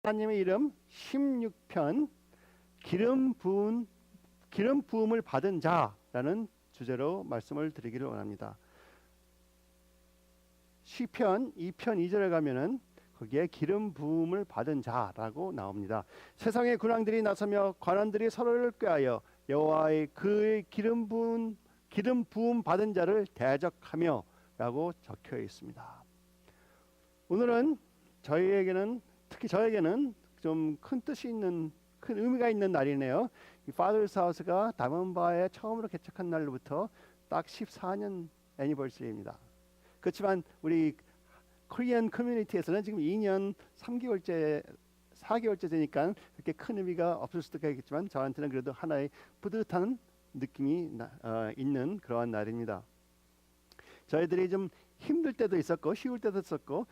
하나님의 이름 16편 기름 부음을 받은 자라는 주제로 말씀을 드리기를 원합니다. 시편 2편 2절에 가면은 거기에 기름 부음을 받은 자라고 나옵니다. 세상의 군왕들이 나서며 관원들이 서로를 꾀하여 여호와의 그의 기름 부음 받은 자를 대적하며라고 적혀 있습니다. 오늘은 특히 저에게는 좀 큰 뜻이 있는, 큰 의미가 있는 날이네요. 이 Father's House가 다문바에 처음으로 개척한 날로부터 딱 14년 애니버서리입니다. 그렇지만 우리 코리안 커뮤니티에서는 지금 2년 4개월째 되니까 그렇게 큰 의미가 없을 수도 있겠지만 저한테는 그래도 하나의 뿌듯한 느낌이 있는 그러한 날입니다. 저희들이 좀 힘들 때도 있었고 쉬울 때도 있었고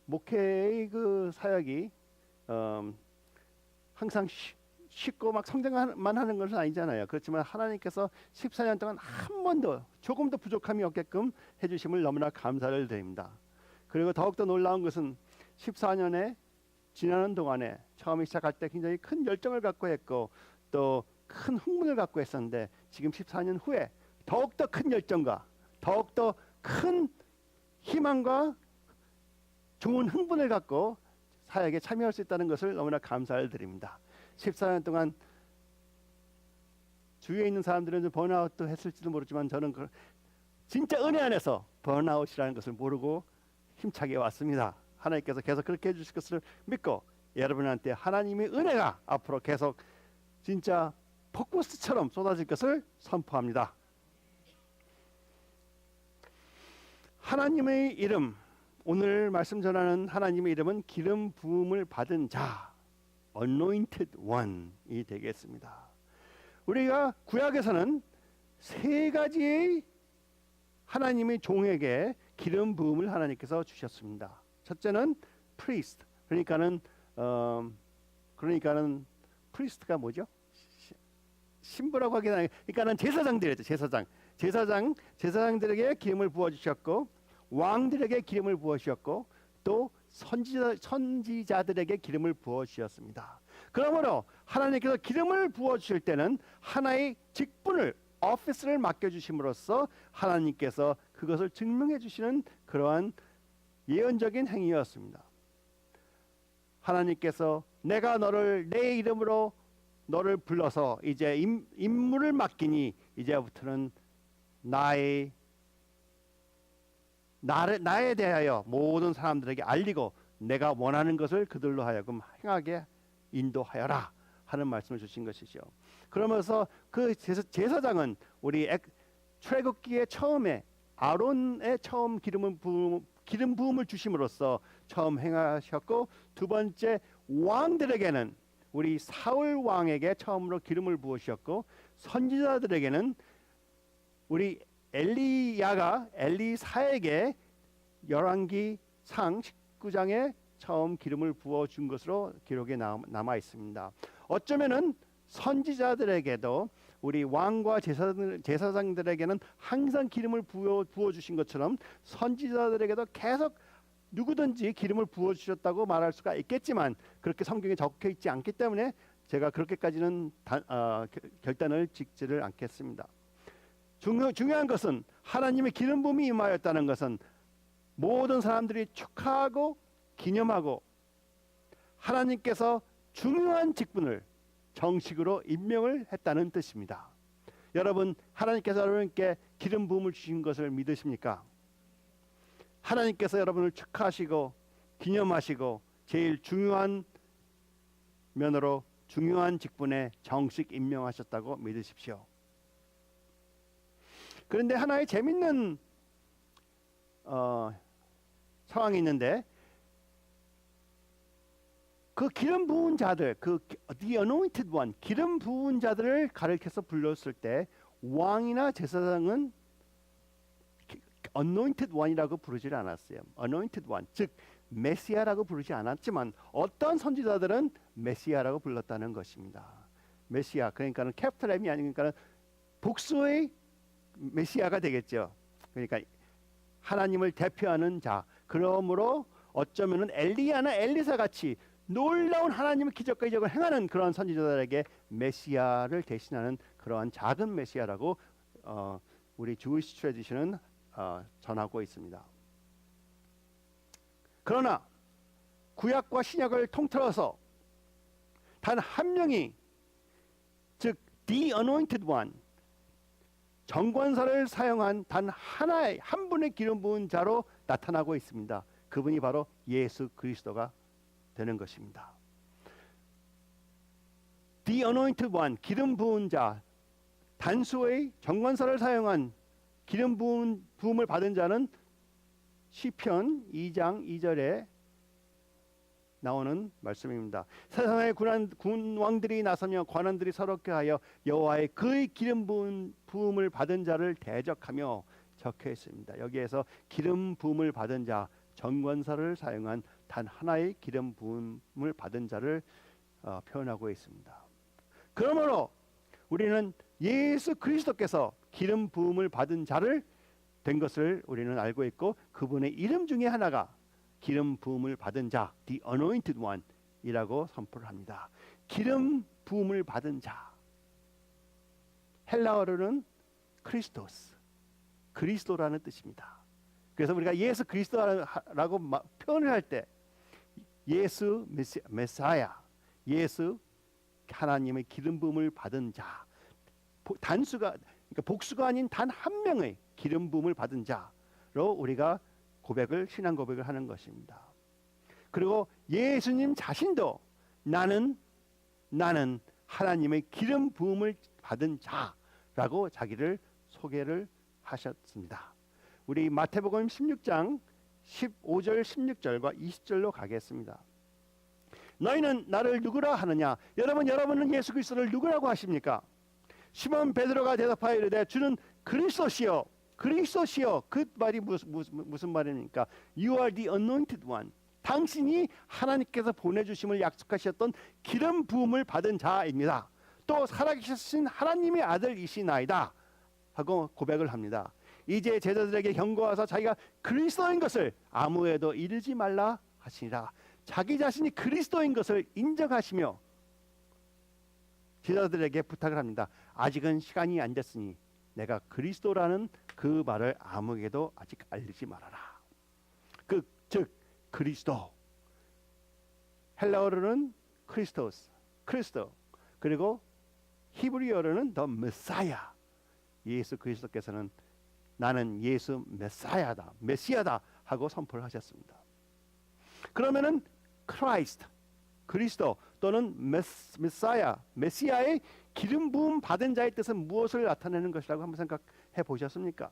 목회의 그 사역이 항상 쉽고 막 성장만 하는 것은 아니잖아요. 그렇지만 하나님께서 14년 동안 한 번도 조금도 부족함이 없게끔 해주심을 너무나 감사를 드립니다. 그리고 더욱더 놀라운 것은 14년에 지나는 동안에 처음에 시작할 때 굉장히 큰 열정을 갖고 했고 또 큰 흥분을 갖고 했었는데 지금 14년 후에 더욱더 큰 열정과 더욱더 큰 희망과 좋은 흥분을 갖고 사역에 참여할 수 있다는 것을 너무나 감사를 드립니다. 14년 동안 주위에 있는 사람들은 좀 번아웃도 했을지도 모르지만 저는 진짜 은혜 안에서 번아웃이라는 것을 모르고 힘차게 왔습니다. 하나님께서 계속 그렇게 해주실 것을 믿고 여러분한테 하나님의 은혜가 앞으로 계속 진짜 폭포수처럼 쏟아질 것을 선포합니다. 하나님의 이름, 오늘 말씀 전하는 하나님의 이름은 기름 부음을 받은 자, Anointed One이 되겠습니다. 우리가 구약에서는 세 가지의 하나님의 종에게 기름 부음을 하나님께서 주셨습니다. 첫째는 priest, 그러니까는 priest가 뭐죠? 신부라고 하긴 하는데, 그러니까는 제사장들이죠. 제사장들에게 기름을 부어 주셨고, 왕들에게 기름을 부어 주셨고, 또 선지자들에게 기름을 부어 주셨습니다. 그러므로 하나님께서 기름을 부어 주실 때는 하나의 직분을, 오피스를 맡겨 주심으로써 하나님께서 그것을 증명해 주시는 그러한 예언적인 행위였습니다. 하나님께서 내가 너를 내 이름으로 너를 불러서 이제 임무를 맡기니 이제부터는 나에 대하여 모든 사람들에게 알리고 내가 원하는 것을 그들로 하여금 행하게 인도하여라 하는 말씀을 주신 것이죠. 그러면서 그 제사장은 우리 출애굽기의 처음에 아론의 처음 기름 부음을 주심으로써 처음 행하셨고, 두 번째 왕들에게는 우리 사울 왕에게 처음으로 기름을 부으셨고, 선지자들에게는 우리 엘리사에게 열왕기상 19장에 처음 기름을 부어준 것으로 기록에 남아 있습니다. 어쩌면은 선지자들에게도 우리 왕과 제사장들에게는 항상 기름을 부어주신 것처럼 선지자들에게도 계속 누구든지 기름을 부어주셨다고 말할 수가 있겠지만 그렇게 성경에 적혀 있지 않기 때문에 제가 그렇게까지는 결단을 짓지를 않겠습니다. 중요한 것은 하나님의 기름 부음이 임하였다는 것은 모든 사람들이 축하하고 기념하고 하나님께서 중요한 직분을 정식으로 임명을 했다는 뜻입니다. 여러분, 하나님께서 여러분께 기름 부음을 주신 것을 믿으십니까? 하나님께서 여러분을 축하하시고 기념하시고 제일 중요한 면으로 중요한 직분에 정식 임명하셨다고 믿으십시오. 그런데 하나의 재밌는 상황이 있는데, 그 기름 부은 자들, the anointed one, 기름 부은 자들을 가리켜서 불렀을 때 왕이나 제사장은 anointed one이라고 부르지 않았어요. anointed one, 즉 메시아라고 부르지 않았지만 어떤 선지자들은 메시아라고 불렀다는 것입니다. 메시아, 그러니까는 캐피탈 M이 아니니까 복수의 메시아가 되겠죠. 그러니까 하나님을 대표하는 자. 그러므로 어쩌면은 엘리야나 엘리사 같이 놀라운 하나님의 기적과 이적을 행하는 그러한 선지자들에게 메시아를 대신하는 그러한 작은 메시아라고 우리 주이시 트래디션은 전하고 있습니다. 그러나 구약과 신약을 통틀어서 단 한 명이, 즉 The Anointed One, 정권사를 사용한 단 하나의 한 분의 기름 부은 자로 나타나고 있습니다. 그분이 바로 예수 그리스도가 되는 것입니다. The Anointed One, 기름 부은 자, 단수의 정권사를 사용한 기름 부음을 받은 자는 시편 2장 2절에 나오는 말씀입니다. 세상의 군왕들이 나서며 관원들이 서럽게 하여 여호와의 그의 기름 부음을 받은 자를 대적하며 적혀 있습니다. 여기에서 기름 부음을 받은 자, 정권사를 사용한 단 하나의 기름 부음을 받은 자를 표현하고 있습니다. 그러므로 우리는 예수 그리스도께서 기름 부음을 받은 자를 된 것을 우리는 알고 있고, 그분의 이름 중에 하나가 기름 부음을 받은 자, The Anointed One 이라고 선포를 합니다. 기름 부음을 받은 자, 헬라어로는 크리스토스, 그리스도라는 뜻입니다. 그래서 우리가 예수 그리스도라고 표현을 할 때 예수 메사야, 예수 하나님의 기름 부음을 받은 자, 단수가, 그러니까 복수가 아닌 단 한 명의 기름 부음을 받은 자로 우리가 신앙 고백을 하는 것입니다. 그리고 예수님 자신도 나는 하나님의 기름 부음을 받은 자라고 자기를 소개를 하셨습니다. 우리 마태복음 16장 15절 16절과 20절로 가겠습니다. 너희는 나를 누구라 하느냐? 여러분은 예수 그리스도를 누구라고 하십니까? 시몬 베드로가 대답하여 이르되 주는 그리스도시요. 그 말이 무슨 말입니까? You are the anointed one. 당신이 하나님께서 보내주심을 약속하셨던 기름 부음을 받은 자입니다. 또 살아계신 하나님의 아들이시나이다 하고 고백을 합니다. 이제 제자들에게 경고하사 자기가 그리스도인 것을 아무에도 이르지 말라 하시니라. 자기 자신이 그리스도인 것을 인정하시며 제자들에게 부탁을 합니다. 아직은 시간이 안 됐으니 내가 그리스도라는 그 말을 아무에게도 아직 알리지 말아라. 즉 그리스도, 헬라어로는 크리스도, 그리고 히브리어로는 더 메사야. 예수 그리스도께서는 나는 예수 메시아다 하고 선포를 하셨습니다. 그러면은 크라이스트, 그리스도 또는 메시아의 기름 부음 받은 자의 뜻은 무엇을 나타내는 것이라고 한번 생각해 보셨습니까?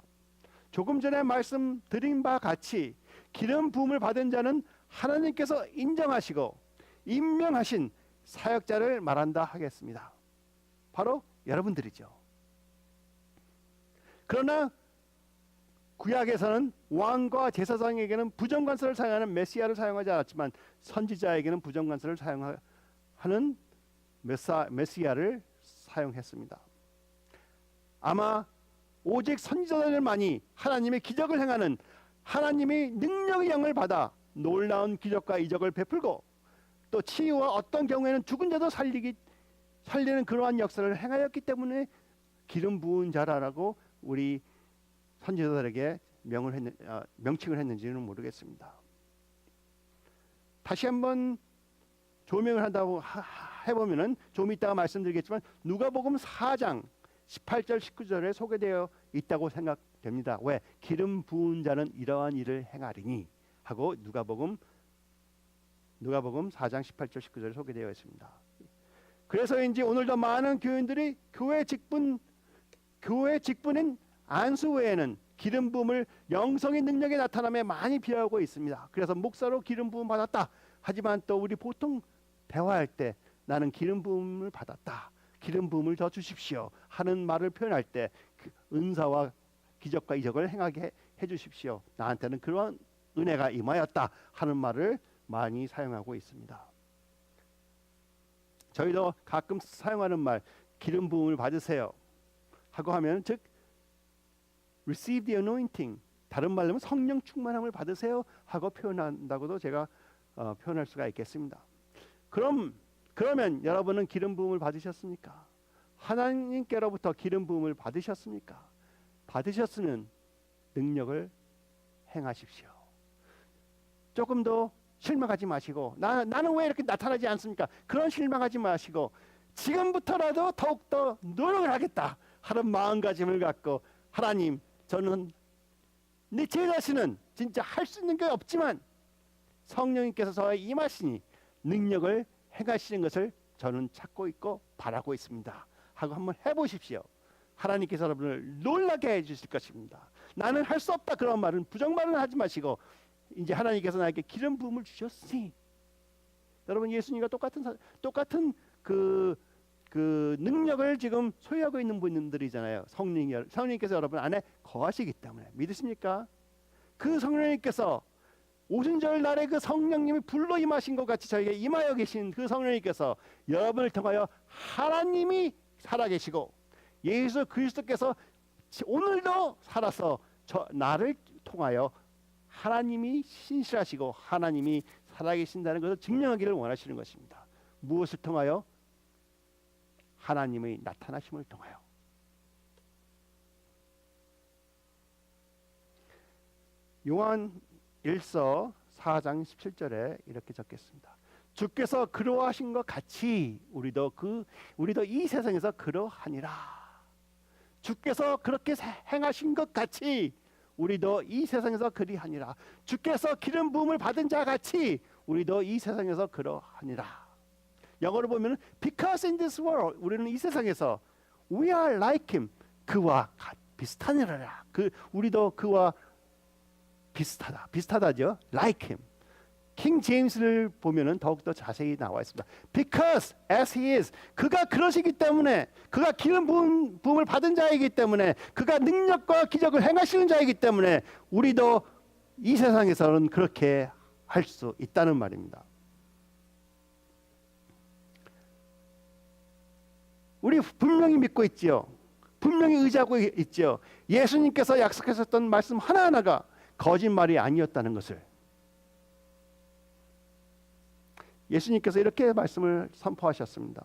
조금 전에 말씀드린 바 같이 기름 부음을 받은 자는 하나님께서 인정하시고 임명하신 사역자를 말한다 하겠습니다. 바로 여러분들이죠. 그러나 구약에서는 왕과 제사장에게는 부정관사를 사용하는 메시아를 사용하지 않았지만 선지자에게는 부정관사를 사용하는 메시아를 사용했습니다. 아마 오직 선지자들만이 하나님의 기적을 행하는, 하나님의 능력의 영을 받아 놀라운 기적과 이적을 베풀고 또 치유와 어떤 경우에는 죽은 자도 살리는 그러한 역사를 행하였기 때문에 기름 부은 자라고 우리 선지자들에게 명칭을 했는지는 모르겠습니다. 다시 한번 조명을 한다고 해보면은 좀 이따가 말씀드리겠지만 누가복음 4장 18절 19절에 소개되어 있다고 생각됩니다. 왜? 기름 부은 자는 이러한 일을 행하리니 하고 누가복음 4장 18절 19절에 소개되어 있습니다. 그래서인지 오늘도 많은 교인들이 교회 직분인 안수 외에는 기름 부음을 영성의 능력에 나타남에 많이 비하하고 있습니다. 그래서 목사로 기름 부음 받았다. 하지만 또 우리 보통 대화할 때 나는 기름 부음을 받았다. 기름 부음을 더 주십시오 하는 말을 표현할 때 그 은사와 기적과 이적을 행하게 해 주십시오. 나한테는 그러한 은혜가 임하였다 하는 말을 많이 사용하고 있습니다. 저희도 가끔 사용하는 말 기름 부음을 받으세요 하고 하면 즉 receive the anointing, 다른 말로 하면 성령 충만함을 받으세요 하고 표현한다고도 제가 표현할 수가 있겠습니다. 그러면 여러분은 기름 부음을 받으셨습니까? 하나님께로부터 기름 부음을 받으셨습니까? 받으셨으면 능력을 행하십시오. 조금 더 실망하지 마시고 나는 왜 이렇게 나타나지 않습니까? 그런 실망하지 마시고 지금부터라도 더욱더 노력을 하겠다 하는 마음가짐을 갖고 하나님, 저는 제 자신은 진짜 할 수 있는 게 없지만 성령님께서 저에 임하시니 능력을 행하시는 것을 저는 찾고 있고 바라고 있습니다 하고 한번 해보십시오. 하나님께서 여러분을 놀라게 해주실 것입니다. 나는 할 수 없다 그런 말은 부정말은 하지 마시고 이제 하나님께서 나에게 기름 부음을 주셨으니, 여러분 예수님과 똑같은 그 능력을 지금 소유하고 있는 분들이잖아요. 성령님께서 여러분 안에 거하시기 때문에 믿으십니까? 그 성령님께서 오순절 날에 그 성령님이 불로 임하신 것 같이 저에게 임하여 계신 그 성령님께서 여러분을 통하여 하나님이 살아계시고 예수 그리스도께서 오늘도 살아서 나를 통하여 하나님이 신실하시고 하나님이 살아계신다는 것을 증명하기를 원하시는 것입니다. 무엇을 통하여? 하나님의 나타나심을 통하여. 요한 1서 4장 17절에 이렇게 적겠습니다. 주께서 그러하신 것 같이 우리도 이 세상에서 그러하니라. 주께서 그렇게 행하신 것 같이 우리도 이 세상에서 그리하니라. 주께서 기름 부음을 받은 자 같이 우리도 이 세상에서 그러하니라. 영어로 보면 because in this world, 우리는 이 세상에서 we are like him, 그와 비슷하니라. 우리도 그와 비슷하다죠. like him. 킹 제임스를 보면은 더욱더 자세히 나와 있습니다. Because as he is, 그가 그러시기 때문에, 그가 기름 부음을 받은 자이기 때문에, 그가 능력과 기적을 행하시는 자이기 때문에 우리도 이 세상에서는 그렇게 할 수 있다는 말입니다. 우리 분명히 믿고 있지요. 분명히 의지하고 있지요. 예수님께서 약속하셨던 말씀 하나하나가 거짓말이 아니었다는 것을. 예수님께서 이렇게 말씀을 선포하셨습니다.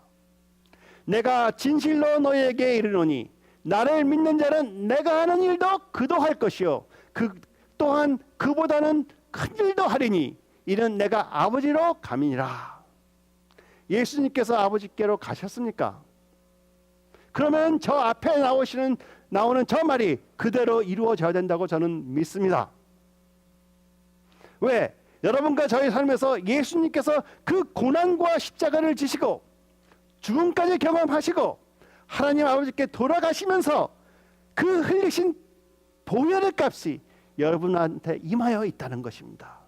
내가 진실로 너희에게 이르노니 나를 믿는 자는 내가 하는 일도 그도 할 것이요 또한 그보다는 큰 일도 하리니 이는 내가 아버지로 감이니라. 예수님께서 아버지께로 가셨습니까? 그러면 저 앞에 나오는 저 말이 그대로 이루어져야 된다고 저는 믿습니다. 왜? 여러분과 저의 삶에서 예수님께서 그 고난과 십자가를 지시고 죽음까지 경험하시고 하나님 아버지께 돌아가시면서 그 흘리신 보혈의 값이 여러분한테 임하여 있다는 것입니다.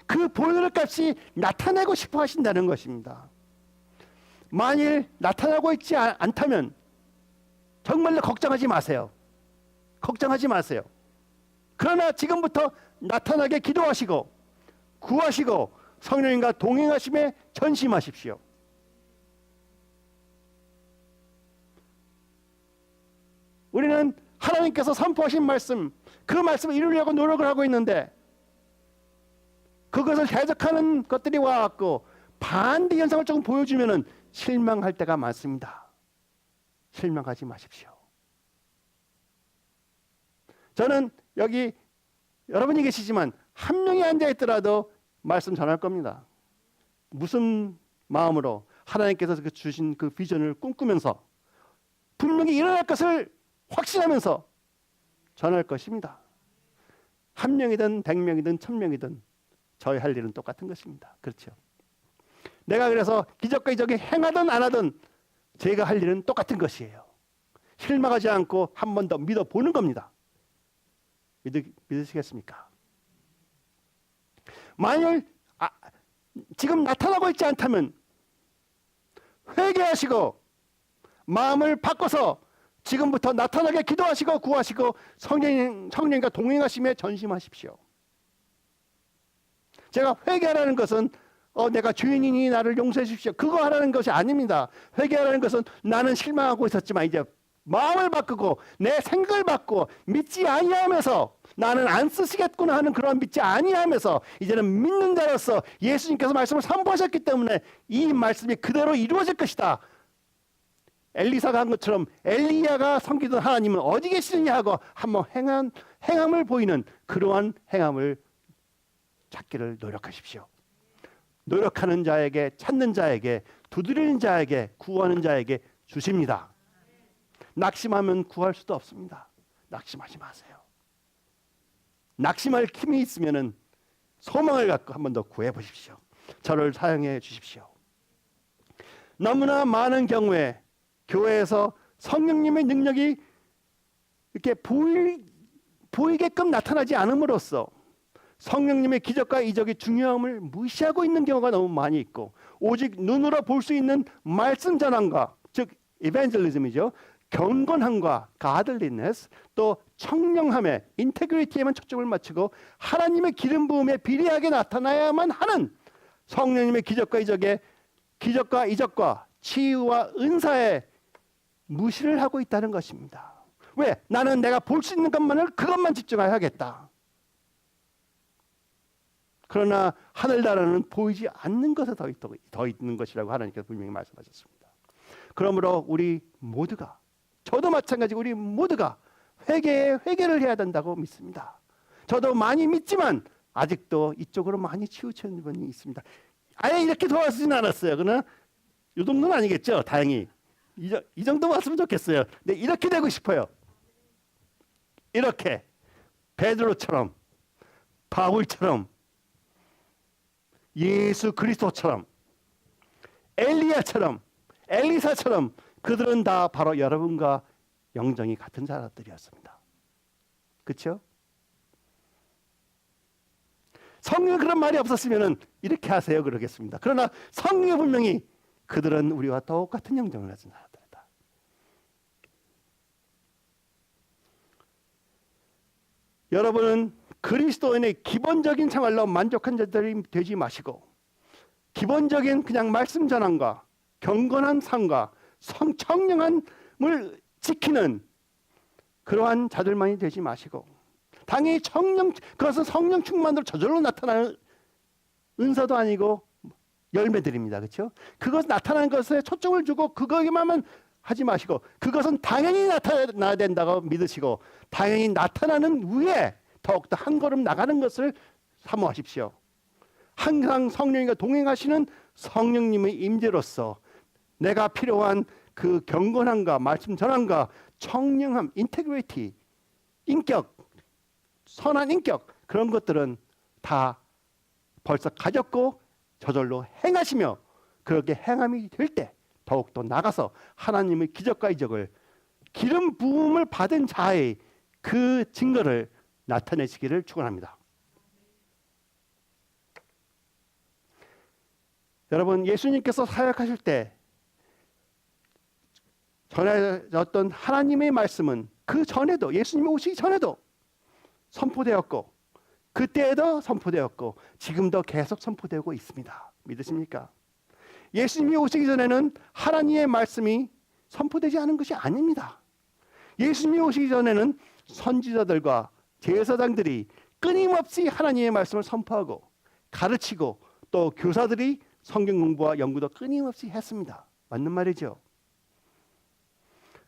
그 보혈의 값이 나타내고 싶어 하신다는 것입니다. 만일 나타나고 있지 않다면 정말로 걱정하지 마세요. 걱정하지 마세요. 그러나 지금부터 나타나게 기도하시고 구하시고 성령님과 동행하심에 전심하십시오. 우리는 하나님께서 선포하신 말씀, 그 말씀을 이루려고 노력을 하고 있는데 그것을 해석하는 것들이 와갖고 반대 현상을 조금 보여주면은 실망할 때가 많습니다. 실망하지 마십시오. 저는 여기 여러분이 계시지만 한 명이 앉아있더라도 말씀 전할 겁니다. 무슨 마음으로 하나님께서 주신 그 비전을 꿈꾸면서 분명히 일어날 것을 확신하면서 전할 것입니다. 한 명이든 100명이든 1000명이든 저희 할 일은 똑같은 것입니다. 그렇죠? 내가 그래서 기적과 이적이 행하든 안 하든 제가 할 일은 똑같은 것이에요. 실망하지 않고 한 번 더 믿어보는 겁니다. 믿으시겠습니까? 만일 지금 나타나고 있지 않다면 회개하시고 마음을 바꿔서 지금부터 나타나게 기도하시고 구하시고 성령님과 동행하심에 전심하십시오. 제가 회개하라는 것은 내가 죄인이니 나를 용서해 주십시오. 그거 하라는 것이 아닙니다. 회개하라는 것은 나는 실망하고 있었지만 이제 마음을 바꾸고 내 생각을 바꾸고 믿지 아니하면서 나는 안 쓰시겠구나 하는 그런 믿지 아니하면서 이제는 믿는 자로서 예수님께서 말씀을 선포하셨기 때문에 이 말씀이 그대로 이루어질 것이다. 엘리사가 한 것처럼 엘리야가 섬기던 하나님은 어디 계시느냐 하고 한번 행함을 보이는 그러한 행함을 찾기를 노력하십시오. 노력하는 자에게, 찾는 자에게, 두드리는 자에게, 구하는 자에게 주십니다. 낙심하면 구할 수도 없습니다. 낙심하지 마세요. 낙심할 힘이 있으면 소망을 갖고 한 번 더 구해 보십시오. 저를 사용해 주십시오. 너무나 많은 경우에 교회에서 성령님의 능력이 이렇게 보이게끔 나타나지 않음으로써 성령님의 기적과 이적의 중요함을 무시하고 있는 경우가 너무 많이 있고, 오직 눈으로 볼 수 있는 말씀 전환과, 즉 이벤젤리즘이죠. 경건함과 가들리네스, 또 청량함에 인테그리티에만 초점을 맞추고 하나님의 기름 부음에 비례하게 나타나야만 하는 성령님의 기적과 이적과 치유와 은사에 무시를 하고 있다는 것입니다. 왜? 나는 내가 볼 수 있는 것만을 그것만 집중해야겠다. 그러나 하늘나라는 보이지 않는 것에 더 있는 것이라고 하나님께서 분명히 말씀하셨습니다. 그러므로 우리 모두가, 저도 마찬가지 우리 모두가 회개를 해야 된다고 믿습니다. 저도 많이 믿지만 아직도 이쪽으로 많이 치우치는 분이 있습니다. 아예 이렇게 도와주진 않았어요. 그러나 이 정도는 아니겠죠. 다행히 이 정도 왔으면 좋겠어요. 근데 이렇게 되고 싶어요. 이렇게 베드로처럼, 바울처럼, 예수 그리스도처럼, 엘리야처럼, 엘리사처럼, 그들은 다 바로 여러분과 영정이 같은 사람들이었습니다. 그렇죠? 성경에 그런 말이 없었으면 이렇게 하세요 그러겠습니다. 그러나 성경에 분명히 그들은 우리와 똑같은 영정을 가진 사람들이다. 여러분은 그리스도인의 기본적인 생활로 만족한 자들이 되지 마시고, 기본적인 그냥 말씀 전환과 경건한 삶과 청량함을 지키는 그러한 자들만이 되지 마시고, 당연히 그것은 성령 충만으로 저절로 나타나는 은사도 아니고 열매들입니다. 그렇죠? 그것 나타나는 것에 초점을 주고 그거에만 하지 마시고, 그것은 당연히 나타나야 된다고 믿으시고, 당연히 나타나는 위에 더욱더 한 걸음 나가는 것을 사모하십시오. 항상 성령과 동행하시는 성령님의 임재로서 내가 필요한 그 경건함과 말씀 전환과 청량함, 인테그리티, 인격, 선한 인격, 그런 것들은 다 벌써 가졌고 저절로 행하시며, 그렇게 행함이 될 때 더욱더 나가서 하나님의 기적과 이적을, 기름 부음을 받은 자의 그 증거를 나타내시기를 축원합니다. 여러분, 예수님께서 사역하실 때 전해졌던 하나님의 말씀은 그 전에도, 예수님이 오시기 전에도 선포되었고, 그때에도 선포되었고, 지금도 계속 선포되고 있습니다. 믿으십니까? 예수님이 오시기 전에는 하나님의 말씀이 선포되지 않은 것이 아닙니다. 예수님이 오시기 전에는 선지자들과 제사장들이 끊임없이 하나님의 말씀을 선포하고 가르치고, 또 교사들이 성경 공부와 연구도 끊임없이 했습니다. 맞는 말이죠.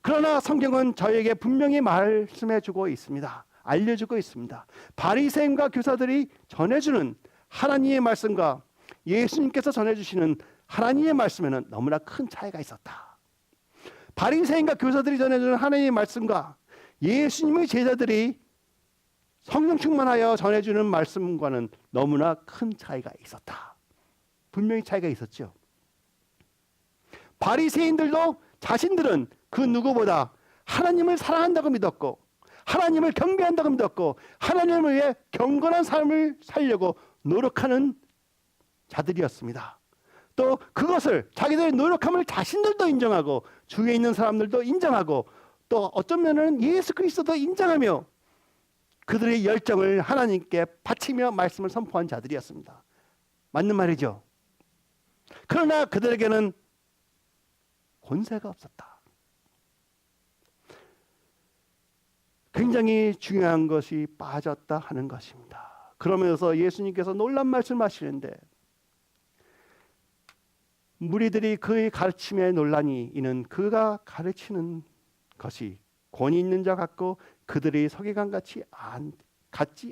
그러나 성경은 저에게 분명히 말씀해주고 있습니다. 알려주고 있습니다. 바리새인과 교사들이 전해주는 하나님의 말씀과 예수님께서 전해주시는 하나님의 말씀에는 너무나 큰 차이가 있었다. 바리새인과 교사들이 전해주는 하나님의 말씀과 예수님의 제자들이 성령 충만하여 전해주는 말씀과는 너무나 큰 차이가 있었다. 분명히 차이가 있었죠. 바리새인들도 자신들은 그 누구보다 하나님을 사랑한다고 믿었고, 하나님을 경배한다고 믿었고, 하나님을 위해 경건한 삶을 살려고 노력하는 자들이었습니다. 또 그것을, 자기들의 노력함을 자신들도 인정하고, 주위에 있는 사람들도 인정하고, 또 어쩌면 예수 그리스도도 인정하며 그들의 열정을 하나님께 바치며 말씀을 선포한 자들이었습니다. 맞는 말이죠. 그러나 그들에게는 권세가 없었다. 굉장히 중요한 것이 빠졌다 하는 것입니다. 그러면서 예수님께서 놀란 말씀하시는데 무리들이 그의 가르침에 논란이 이는 그가 가르치는 것이 권위 있는 자 같고 그들의 서기관 같지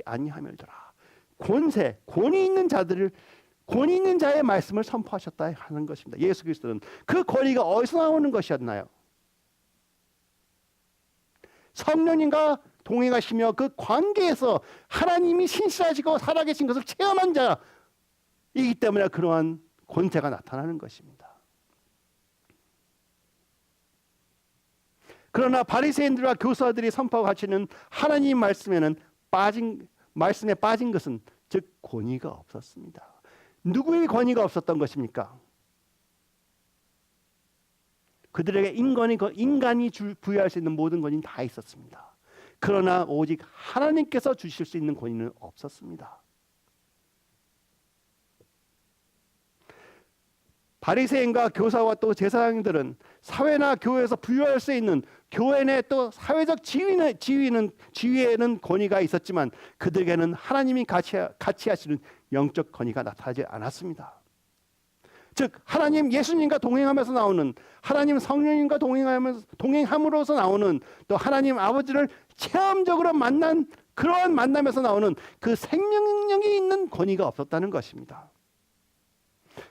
아니하며더라. 권위 있는 자의 말씀을 선포하셨다 하는 것입니다. 예수 그리스도는 그 권위가 어디서 나오는 것이었나요? 성령님과 동행하시며 그 관계에서 하나님이 신실하시고 살아계신 것을 체험한 자이기 때문에 그러한 권세가 나타나는 것입니다. 그러나 바리새인들과 교사들이 선포하시는 하나님 말씀에 빠진 것은 즉 권위가 없었습니다. 누구의 권위가 없었던 것입니까? 그들에게 인간이 부여할 수 있는 모든 권위는 다 있었습니다. 그러나 오직 하나님께서 주실 수 있는 권위는 없었습니다. 바리새인과 교사와 또 제사장들은 사회나 교회에서 부여할 수 있는 교회 내 또 사회적 지위에는 권위가 있었지만 그들에게는 하나님이 같이 하시는 영적 권위가 나타나지 않았습니다. 즉 하나님 예수님과 동행하면서 나오는 하나님 성령님과 동행함으로써 나오는 또 하나님 아버지를 체험적으로 만난 그러한 만남에서 나오는 그 생명력이 있는 권위가 없었다는 것입니다.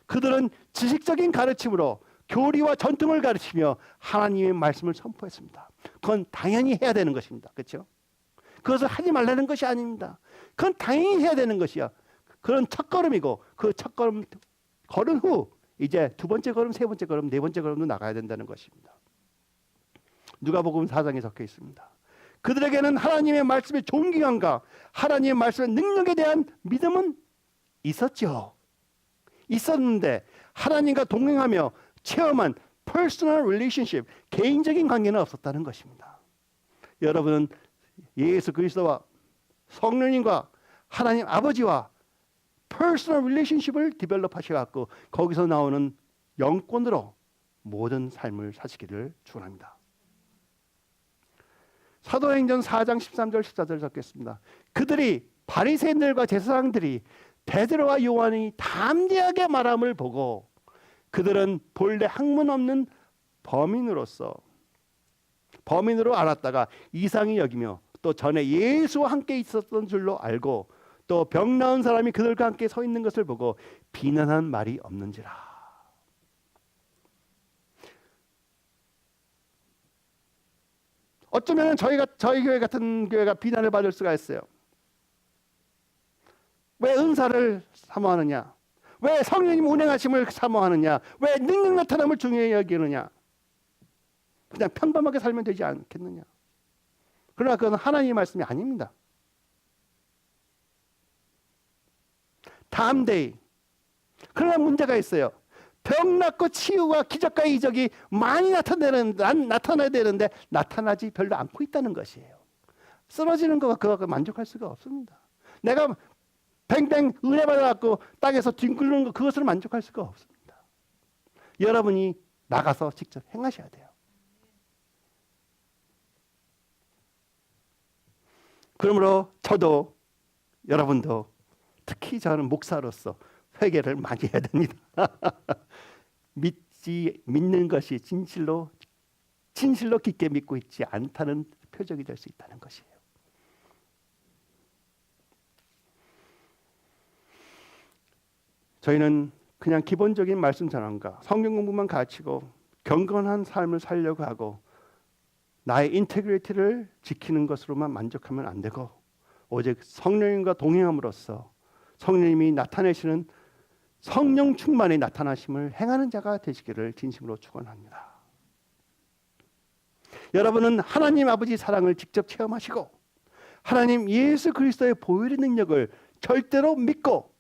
그들은 지식적인 가르침으로 교리와 전통을 가르치며 하나님의 말씀을 선포했습니다. 그건 당연히 해야 되는 것입니다. 그렇죠? 그것을 하지 말라는 것이 아닙니다. 그건 당연히 해야 되는 것이야. 그런 첫걸음이고 그 첫걸음 걸은 후 이제 두 번째 걸음, 세 번째 걸음, 네 번째 걸음도 나가야 된다는 것입니다. 누가복음 4장에 적혀 있습니다. 그들에게는 하나님의 말씀의 존경함과 하나님의 말씀의 능력에 대한 믿음은 있었는데 하나님과 동행하며 체험한 personal relationship, 개인적인 관계는 없었다는 것입니다. 여러분은 예수 그리스도와 성령님과 하나님 아버지와 personal relationship을 디벨롭 하셔갖고 거기서 나오는 영권으로 모든 삶을 사시기를 축원합니다. 사도행전 4장 13절 14절 적겠습니다. 그들이 바리새인들과 제사장들이 베드로와 요한이 담대하게 말함을 보고 그들은 본래 학문 없는 범인으로 알았다가 이상히 여기며 또 전에 예수와 함께 있었던 줄로 알고 또 병 나은 사람이 그들과 함께 서 있는 것을 보고 비난한 말이 없는지라. 어쩌면 저희 교회 같은 교회가 비난을 받을 수가 있어요. 왜 은사를 사모하느냐? 왜 성령님 운행하심을 사모하느냐? 왜 능력 나타남을 중요히 여기느냐? 그냥 평범하게 살면 되지 않겠느냐? 그러나 그건 하나님의 말씀이 아닙니다. 담대히. 그러나 문제가 있어요. 병 낫고 치유와 기적과 이적이 많이 나타나야 되는데 나타나지 별로 않고 있다는 것이에요. 쓰러지는 거가 그거 만족할 수가 없습니다. 내가 뱅뱅 은혜 받아갖고 땅에서 뒹굴는 거 그것으로 만족할 수가 없습니다. 여러분이 나가서 직접 행하셔야 돼요. 그러므로 저도 여러분도 특히 저는 목사로서 회개를 많이 해야 됩니다. 믿는 것이 진실로 깊게 믿고 있지 않다는 표적이 될 수 있다는 것이에요. 저희는 그냥 기본적인 말씀 전환과 성경 공부만 가르치고 경건한 삶을 살려고 하고 나의 인테그리티를 지키는 것으로만 만족하면 안 되고 오직 성령님과 동행함으로써 성령님이 나타내시는 성령 충만의 나타나심을 행하는 자가 되시기를 진심으로 축원합니다. 여러분은 하나님 아버지 사랑을 직접 체험하시고 하나님 예수 그리스도의 보혈의 능력을 절대로 믿고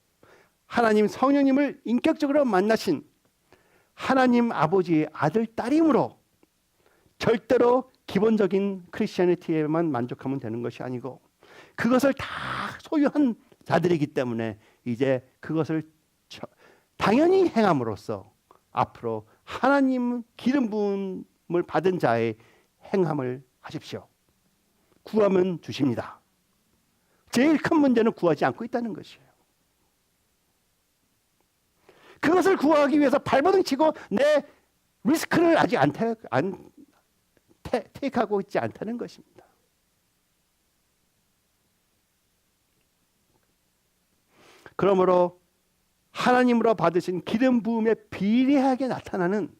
하나님 성령님을 인격적으로 만나신 하나님 아버지의 아들 딸임으로 절대로 기본적인 크리스천리티에만 만족하면 되는 것이 아니고 그것을 다 소유한 자들이기 때문에 이제 그것을 당연히 행함으로써 앞으로 하나님 기름 부음을 받은 자의 행함을 하십시오. 구하면 주십니다. 제일 큰 문제는 구하지 않고 있다는 것이에요. 그것을 구하기 위해서 발버둥 치고 내 리스크를 아직 테이크하고 있지 않다는 것입니다. 그러므로 하나님으로 받으신 기름 부음에 비례하게 나타나는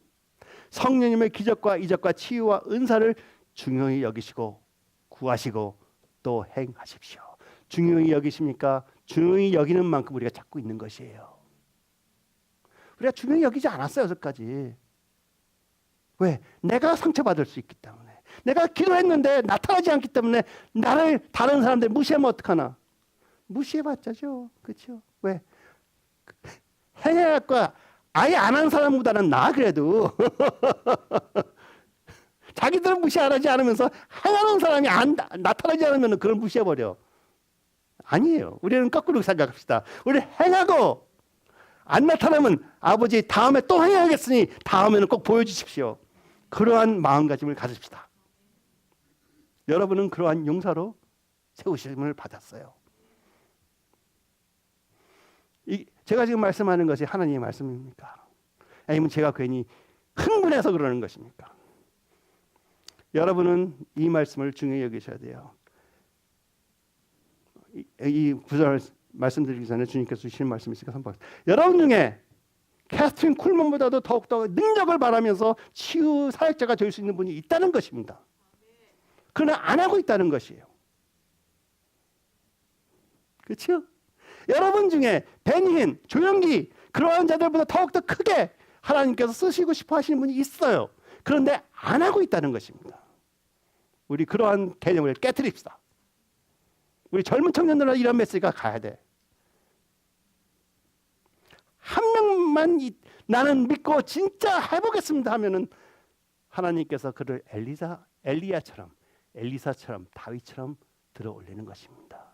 성령님의 기적과 이적과 치유와 은사를 중요히 여기시고 구하시고 또 행하십시오. 중요히 여기십니까? 중요히 여기는 만큼 우리가 찾고 있는 것이에요. 우리가 중요히 여기지 않았어요, 여기까지. 왜? 내가 상처받을 수 있기 때문에. 내가 기도했는데 나타나지 않기 때문에 나를 다른 사람들 무시하면 어떡하나? 무시해봤자죠. 그렇죠? 왜? 행할 거야. 아예 안 한 사람보다는 나 그래도. 자기들은 무시 안 하지 않으면서 행하는 사람이 나타나지 않으면 그걸 무시해버려. 아니에요. 우리는 거꾸로 생각합시다. 우리 행하고 안 나타나면 아버지 다음에 또 행해야겠으니 다음에는 꼭 보여주십시오. 그러한 마음가짐을 가집시다. 여러분은 그러한 용사로 세우심을 받았어요. 제가 지금 말씀하는 것이 하나님의 말씀입니까? 아니면 제가 괜히 흥분해서 그러는 것입니까? 여러분은 이 말씀을 중요히 여기셔야 돼요. 이 구절 말씀드리기 전에 주님께서 주시는 말씀이 있으니까 선포하겠습니다. 여러분 중에 캐스트린 쿨먼보다도 더욱더 능력을 바라면서 치유 사역자가 될 수 있는 분이 있다는 것입니다. 그러나 안 하고 있다는 것이에요. 그렇죠? 여러분 중에 벤힌, 조영기 그러한 자들보다 더욱더 크게 하나님께서 쓰시고 싶어 하시는 분이 있어요. 그런데 안 하고 있다는 것입니다. 우리 그러한 개념을 깨트립시다. 우리 젊은 청년들은 이런 메시지가 가야 돼. 한 명만 나는 믿고 진짜 해보겠습니다 하면은 하나님께서 그를 엘리사처럼 다윗처럼 들어 올리는 것입니다.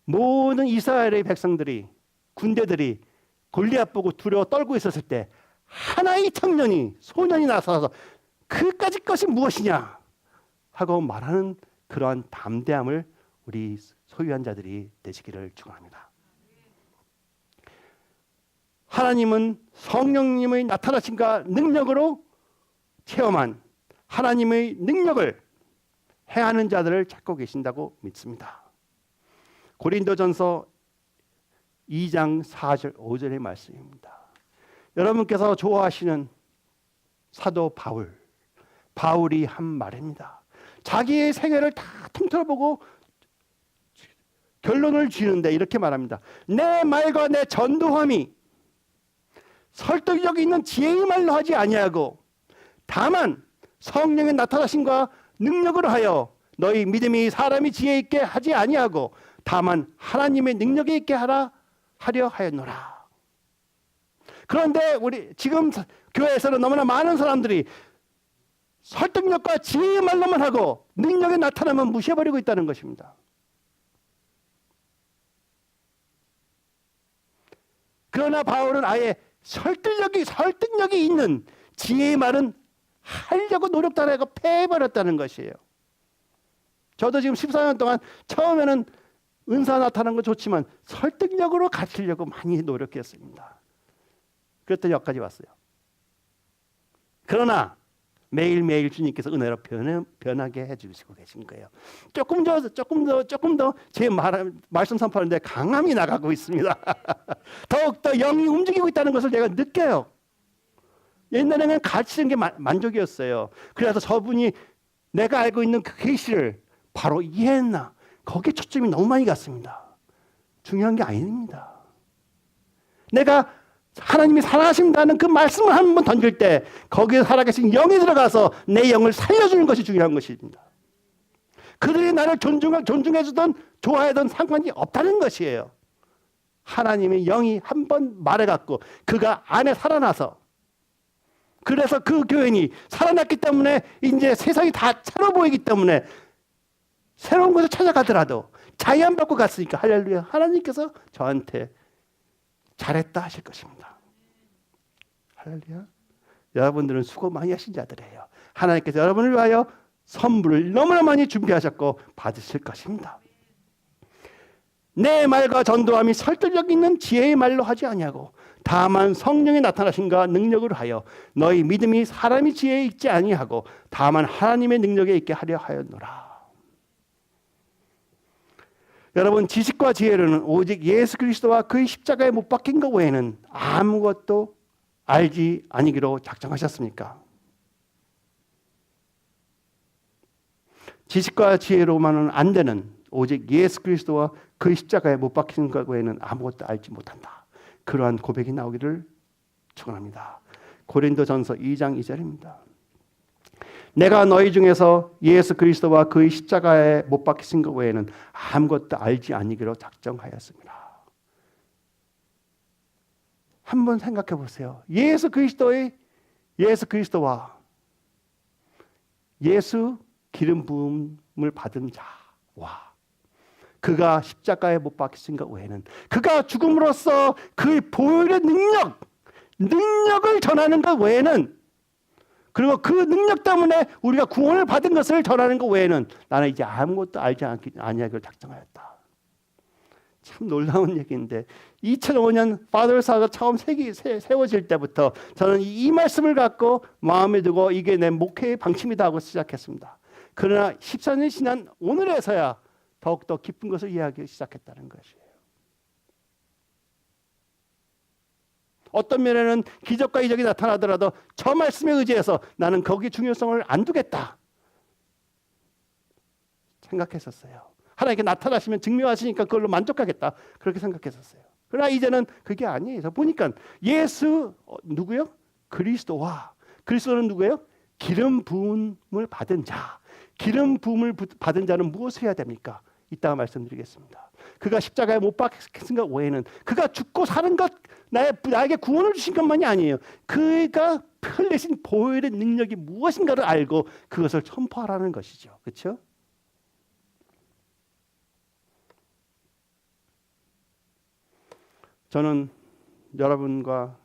모든 이스라엘의 백성들이 군대들이 골리앗 보고 두려워 떨고 있었을 때 하나의 소년이 나서서 그까짓 것이 무엇이냐 하고 말하는 그러한 담대함을 우리 소유한 자들이 되시기를 축원합니다. 하나님은 성령님의 나타나심과 능력으로 체험한 하나님의 능력을 행하는 자들을 찾고 계신다고 믿습니다. 고린도전서 2장 4절 5절의 말씀입니다. 여러분께서 좋아하시는 사도 바울이 한 말입니다. 자기의 생애를 다 통틀어 보고 결론을 지는데 이렇게 말합니다. 내 말과 내 전도함이 설득력 있는 지혜의 말로 하지 아니하고 다만 성령의 나타나심과 능력으로 하여 너희 믿음이 사람이 지혜 있게 하지 아니하고 다만 하나님의 능력이 있게 하려 하였노라. 그런데 우리 지금 교회에서는 너무나 많은 사람들이 설득력과 지혜의 말로만 하고 능력이 나타나면 무시해버리고 있다는 것입니다. 그러나 바울은 아예 설득력이 있는 지혜의 말은 하려고 노력도 안 하고 패해버렸다는 것이에요. 저도 지금 14년 동안 처음에는 은사 나타나는 건 좋지만 설득력으로 가르치려고 많이 노력했습니다. 그랬더니 여기까지 왔어요. 그러나 매일매일 주님께서 은혜로 변하게 해주시고 계신 거예요. 조금 더 제 말씀 선포하는데 강함이 나가고 있습니다. 더욱더 영이 움직이고 있다는 것을 제가 느껴요. 옛날에는 가르치는 게 만족이었어요. 그래서 저분이 내가 알고 있는 그 계시를 바로 이해했나? 거기에 초점이 너무 많이 갔습니다. 중요한 게 아닙니다. 내가 하나님이 살아계신다는 그 말씀을 한 번 던질 때 거기에 살아계신 영이 들어가서 내 영을 살려주는 것이 중요한 것입니다. 그들이 나를 존중해주던 좋아하던 상관이 없다는 것이에요. 하나님의 영이 한 번 말해갖고 그가 안에 살아나서 그래서 그 교인이 살아났기 때문에 이제 세상이 다 새로 보이기 때문에 새로운 곳을 찾아가더라도 자유함받고 갔으니까 할렐루야 하나님께서 저한테 잘했다 하실 것입니다. 할렐루야. 여러분들은 수고 많이 하신 자들이에요. 하나님께서 여러분을 위하여 선물을 너무나 많이 준비하셨고 받으실 것입니다. 내 말과 전도함이 설득력 있는 지혜의 말로 하지 아니하고 다만 성령의 나타나심과 능력으로 하여 너희 믿음이 사람의 지혜에 있지 아니하고 다만 하나님의 능력에 있게 하려 하였노라. 여러분, 지식과 지혜로는 오직 예수 그리스도와 그의 십자가에 못 박힌 것 외에는 아무것도 알지 아니기로 작정하셨습니까? 지식과 지혜로만은 안 되는 오직 예수 그리스도와 그의 십자가에 못 박힌 것 외에는 아무것도 알지 못한다. 그러한 고백이 나오기를 축원합니다. 고린도전서 2장 2절입니다. 내가 너희 중에서 예수 그리스도와 그의 십자가에 못 박히신 것 외에는 아무것도 알지 아니기로 작정하였습니다. 한번 생각해 보세요. 예수 그리스도와 예수 기름 부음을 받은 자와 그가 십자가에 못 박히신 것 외에는 그가 죽음으로써 그의 보혈의 능력을 전하는 것 외에는, 그리고 그 능력 때문에 우리가 구원을 받은 것을 전하는 것 외에는 나는 이제 아무것도 알지 아니하기로 작정하였다. 참 놀라운 얘기인데 2005년 파더사가 처음 세워질 때부터 저는 이 말씀을 갖고 마음에 두고 이게 내 목회의 방침이다 하고 시작했습니다. 그러나 14년이 지난 오늘에서야 더욱더 깊은 것을 이해하기 시작했다는 것이에요. 어떤 면에는 기적과 이적이 나타나더라도 저 말씀에 의지해서 나는 거기에 중요성을 안 두겠다 생각했었어요. 하나님께 나타나시면 증명하시니까 그걸로 만족하겠다 그렇게 생각했었어요. 그러나 이제는 그게 아니에요. 보니까 예수 누구요? 그리스도는 누구예요? 기름 부음을 받은 자. 기름 부음을 받은 자는 무엇을 해야 됩니까? 이따가 말씀드리겠습니다. 그가 십자가에 못 박힌 것 외에는 그가 죽고 사는 것, 나에게 구원을 주신 것만이 아니에요. 그가 흘리신 보혈의 능력이 무엇인가를 알고 그것을 선포하라는 것이죠. 그렇죠? 저는 여러분과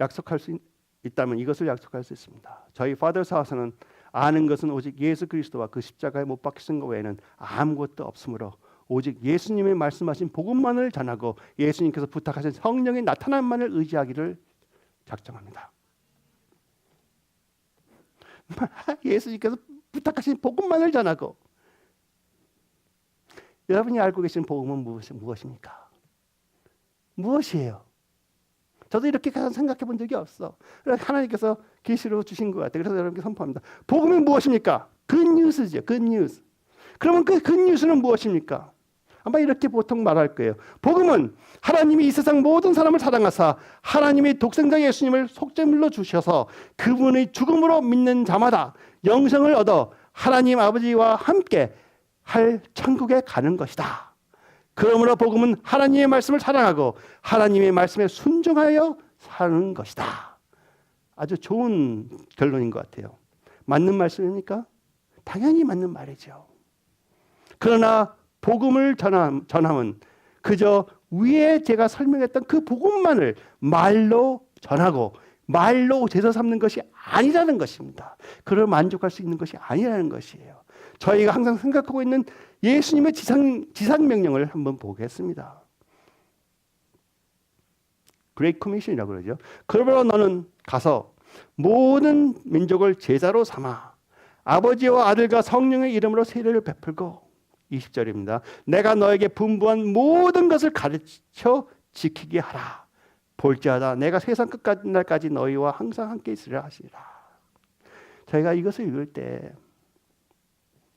약속할 수 있다면 이것을 약속할 수 있습니다. 저희 파더스 하우스는 아는 것은 오직 예수 그리스도와 그 십자가에 못 박히신 것 외에는 아무것도 없으므로 오직 예수님의 말씀하신 복음만을 전하고 예수님께서 부탁하신 성령의 나타남만을 의지하기를 작정합니다. 예수님께서 부탁하신 복음만을 전하고, 여러분이 알고 계신 복음은 무엇입니까? 무엇이에요? 저도 이렇게 생각해 본 적이 없어. 하나님께서 계시로 주신 것 같아요. 그래서 여러분께 선포합니다. 복음이 무엇입니까? 굿뉴스죠. 굿뉴스. 그러면 그 굿뉴스는 무엇입니까? 아마 이렇게 보통 말할 거예요. 복음은 하나님이 이 세상 모든 사람을 사랑하사 하나님의 독생자 예수님을 속죄물로 주셔서 그분의 죽음으로 믿는 자마다 영생을 얻어 하나님 아버지와 함께 할 천국에 가는 것이다. 그러므로 복음은 하나님의 말씀을 사랑하고 하나님의 말씀에 순종하여 사는 것이다. 아주 좋은 결론인 것 같아요. 맞는 말씀입니까? 당연히 맞는 말이죠. 그러나 복음을 전함은 그저 위에 제가 설명했던 그 복음만을 말로 전하고 말로 제사 삼는 것이 아니라는 것입니다. 그걸 만족할 수 있는 것이 아니라는 것이에요. 저희가 항상 생각하고 있는 예수님의 지상명령을 한번 보겠습니다. Great Commission이라고 그러죠. 그러므로 너는 가서 모든 민족을 제자로 삼아 아버지와 아들과 성령의 이름으로 세례를 베풀고, 20절입니다. 내가 너에게 분부한 모든 것을 가르쳐 지키게 하라. 볼지어다 내가 세상 끝날까지 너희와 항상 함께 있으리라 하시리라. 저희가 이것을 읽을 때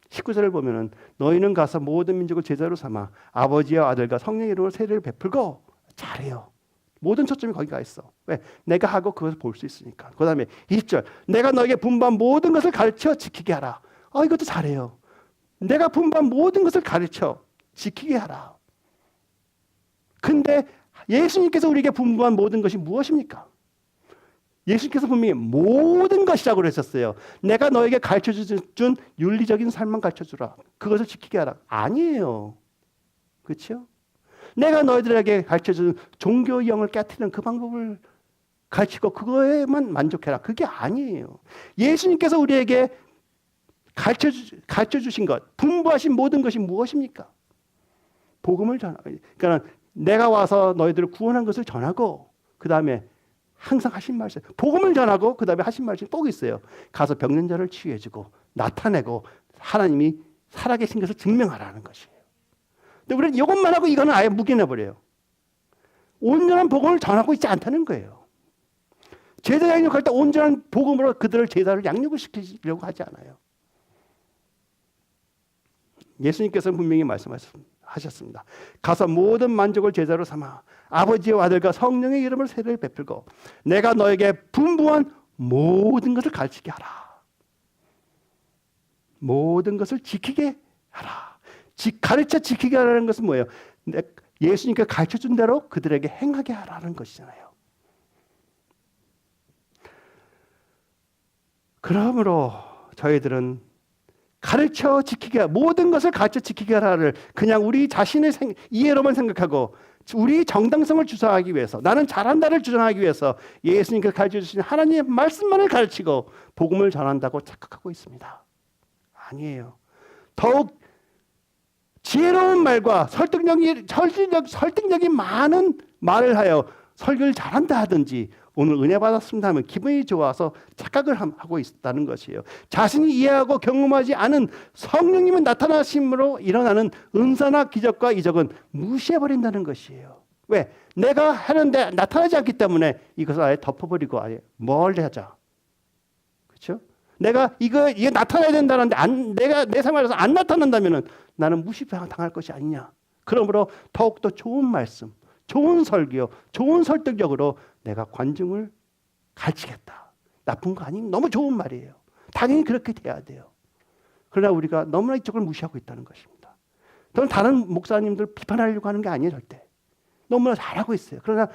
19절을 보면은 너희는 가서 모든 민족을 제자로 삼아 아버지와 아들과 성령의 이름으로 세례를 베풀고, 잘해요. 모든 초점이 거기 가 있어. 왜? 내가 하고 그것을 볼 수 있으니까. 그 다음에 20절 내가 너에게 분부한 모든 것을 가르쳐 지키게 하라. 이것도 잘해요. 내가 분부한 모든 것을 가르쳐 지키게 하라. 근데 예수님께서 우리에게 분부한 모든 것이 무엇입니까? 예수님께서 분명히 모든 것이라고 그러셨어요. 내가 너에게 가르쳐준 윤리적인 삶만 가르쳐주라. 그것을 지키게 하라. 아니에요. 그렇죠? 내가 너희들에게 가르쳐준 종교의 영을 깨트리는 그 방법을 가르치고 그거에만 만족해라. 그게 아니에요. 예수님께서 우리에게 가르쳐 주신 것, 분부하신 모든 것이 무엇입니까? 복음을 전하고, 그러니까 내가 와서 너희들을 구원한 것을 전하고, 그 다음에 항상 하신 말씀, 복음을 전하고 그 다음에 하신 말씀이 또 있어요. 가서 병든 자를 치유해주고 나타내고 하나님이 살아계신 것을 증명하라는 것이에요. 근데 우리는 이것만 하고 이거는 아예 묵인해버려요. 온전한 복음을 전하고 있지 않다는 거예요. 제자 양육할 때 온전한 복음으로 그들을 제자를 양육을 시키려고 하지 않아요. 예수님께서는 분명히 말씀하셨습니다. 가서 모든 만족을 제자로 삼아 아버지와 아들과 성령의 이름을 세례를 베풀고 내가 너에게 분부한 모든 것을 가르치게 하라. 모든 것을 지키게 하라. 가르쳐 지키게 하라는 것은 뭐예요? 예수님께서 가르쳐준 대로 그들에게 행하게 하라는 것이잖아요. 그러므로 저희들은 가르쳐 지키게, 모든 것을 가르쳐 지키게 하라를 그냥 우리 자신의 이해로만 생각하고 우리 정당성을 주장하기 위해서, 나는 잘한다를 주장하기 위해서 예수님께서 가르쳐 주신 하나님의 말씀만을 가르치고 복음을 전한다고 착각하고 있습니다. 아니에요. 더욱 지혜로운 말과 설득력이 많은 말을 하여 설교를 잘한다 하든지 오늘 은혜 받았습니다 하면 기분이 좋아서 착각을 하고 있다는 것이에요. 자신이 이해하고 경험하지 않은 성령님의 나타나심으로 일어나는 은사나 기적과 이적은 무시해버린다는 것이에요. 왜? 내가 하는데 나타나지 않기 때문에 이것을 아예 덮어버리고 아예 멀리 하자. 그렇죠? 내가 이거 나타나야 된다는데 내가 내 생활에서 안 나타난다면은 나는 무시당할 것이 아니냐. 그러므로 더욱더 좋은 말씀, 좋은 설교, 좋은 설득력으로 내가 관중을 가르치겠다. 나쁜 거 아니면 너무 좋은 말이에요. 당연히 그렇게 돼야 돼요. 그러나 우리가 너무나 이쪽을 무시하고 있다는 것입니다. 저는 다른 목사님들 비판하려고 하는 게 아니에요. 절대. 너무나 잘하고 있어요. 그러나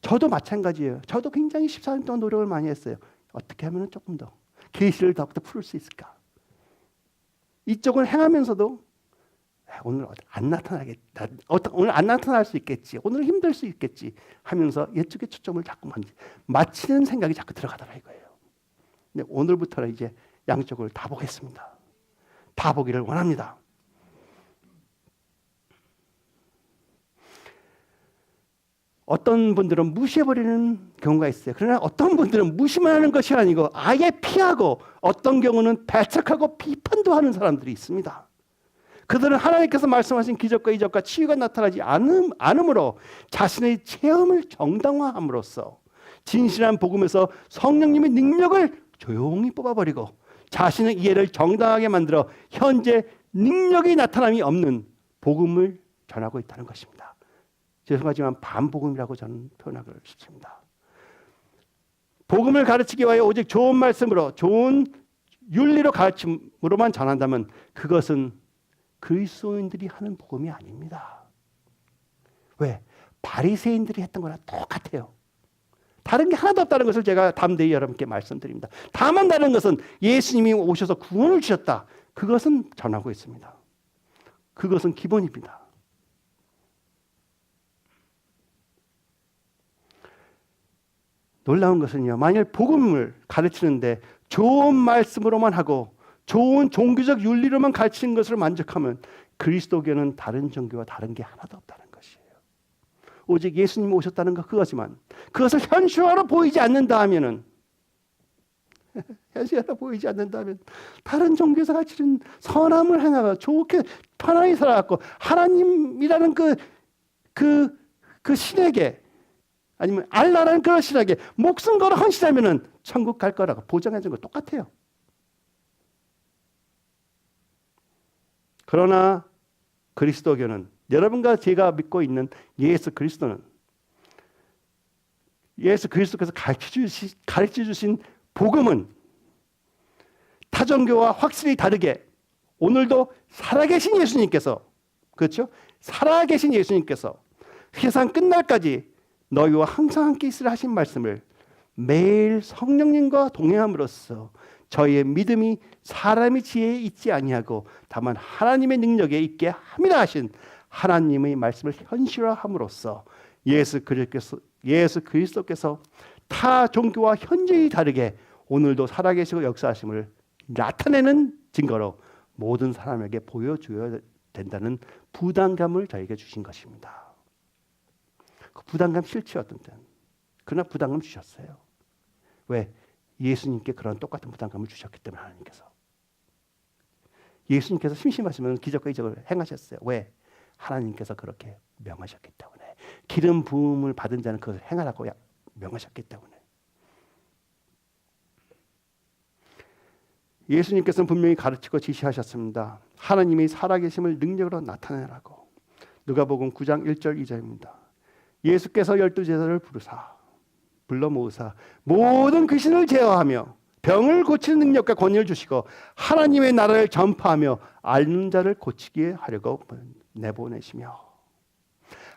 저도 마찬가지예요. 저도 굉장히 14년 동안 노력을 많이 했어요. 어떻게 하면 조금 더 계시를 더욱더 풀 수 있을까? 이쪽을 행하면서도 오늘 안 나타나겠다. 오늘 안 나타날 수 있겠지. 오늘 힘들 수 있겠지 하면서 이쪽에 초점을 자꾸 맞추는 생각이 자꾸 들어가더라 이거예요. 근데 오늘부터는 이제 양쪽을 다 보겠습니다. 다 보기를 원합니다. 어떤 분들은 무시해버리는 경우가 있어요. 그러나 어떤 분들은 무시만 하는 것이 아니고 아예 피하고 어떤 경우는 배척하고 비판도 하는 사람들이 있습니다. 그들은 하나님께서 말씀하신 기적과 이적과 치유가 나타나지 않음으로 자신의 체험을 정당화함으로써 진실한 복음에서 성령님의 능력을 조용히 뽑아버리고 자신의 이해를 정당하게 만들어 현재 능력이 나타남이 없는 복음을 전하고 있다는 것입니다. 죄송하지만 반복음이라고 저는 표현하고 싶습니다. 복음을 가르치기 위하여 오직 좋은 말씀으로 좋은 윤리로 가르침으로만 전한다면 그것은 그리스도인들이 하는 복음이 아닙니다. 왜? 바리새인들이 했던 거랑 똑같아요. 다른 게 하나도 없다는 것을 제가 담대히 여러분께 말씀드립니다. 다만 다른 것은 예수님이 오셔서 구원을 주셨다. 그것은 전하고 있습니다. 그것은 기본입니다. 놀라운 것은요. 만일 복음을 가르치는데 좋은 말씀으로만 하고 좋은 종교적 윤리로만 가르치는 것을 만족하면 그리스도교는 다른 종교와 다른 게 하나도 없다는 것이에요. 오직 예수님이 오셨다는 것 그거지만 그것을 현실화로 보이지 않는다 하면은 현실화로 보이지 않는다 하면 다른 종교에서 가르치는 선함을 행하고 좋게 편안히 살아갖고 하나님이라는 그 신에게 아니면 알라라는 그런 신에게 목숨 걸어 헌신하면은 천국 갈 거라고 보장해 준 거 똑같아요. 그러나 그리스도교는 여러분과 제가 믿고 있는 예수 그리스도는 예수 그리스도께서 가르쳐 주신 복음은 타종교와 확실히 다르게 오늘도 살아계신 예수님께서 그렇죠? 살아계신 예수님께서 세상 끝날까지 너희와 항상 함께 있으라 하신 말씀을 매일 성령님과 동행함으로써 저희의 믿음이 사람의 지혜에 있지 아니하고 다만 하나님의 능력에 있게 함이라 하신 하나님의 말씀을 현실화함으로써 예수 그리스도께서 타 종교와 현저히 다르게 오늘도 살아계시고 역사하심을 나타내는 증거로 모든 사람에게 보여줘야 된다는 부담감을 저에게 주신 것입니다. 그 부담감 싫지 어떤 때는. 그러나 부담감 주셨어요. 왜? 예수님께 그런 똑같은 부담감을 주셨기 때문에 하나님께서. 예수님께서 심심하시면 기적과 이적을 행하셨어요. 왜? 하나님께서 그렇게 명하셨기 때문에. 기름 부음을 받은 자는 그것을 행하라고 명하셨기 때문에. 예수님께서는 분명히 가르치고 지시하셨습니다. 하나님이 살아계심을 능력으로 나타내라고. 누가복음 9장 1절 2절입니다. 예수께서 12제자를 불러 모으사 모든 귀신을 제어하며 병을 고치는 능력과 권위를 주시고 하나님의 나라를 전파하며 앓는 자를 고치게 하려고 내보내시며,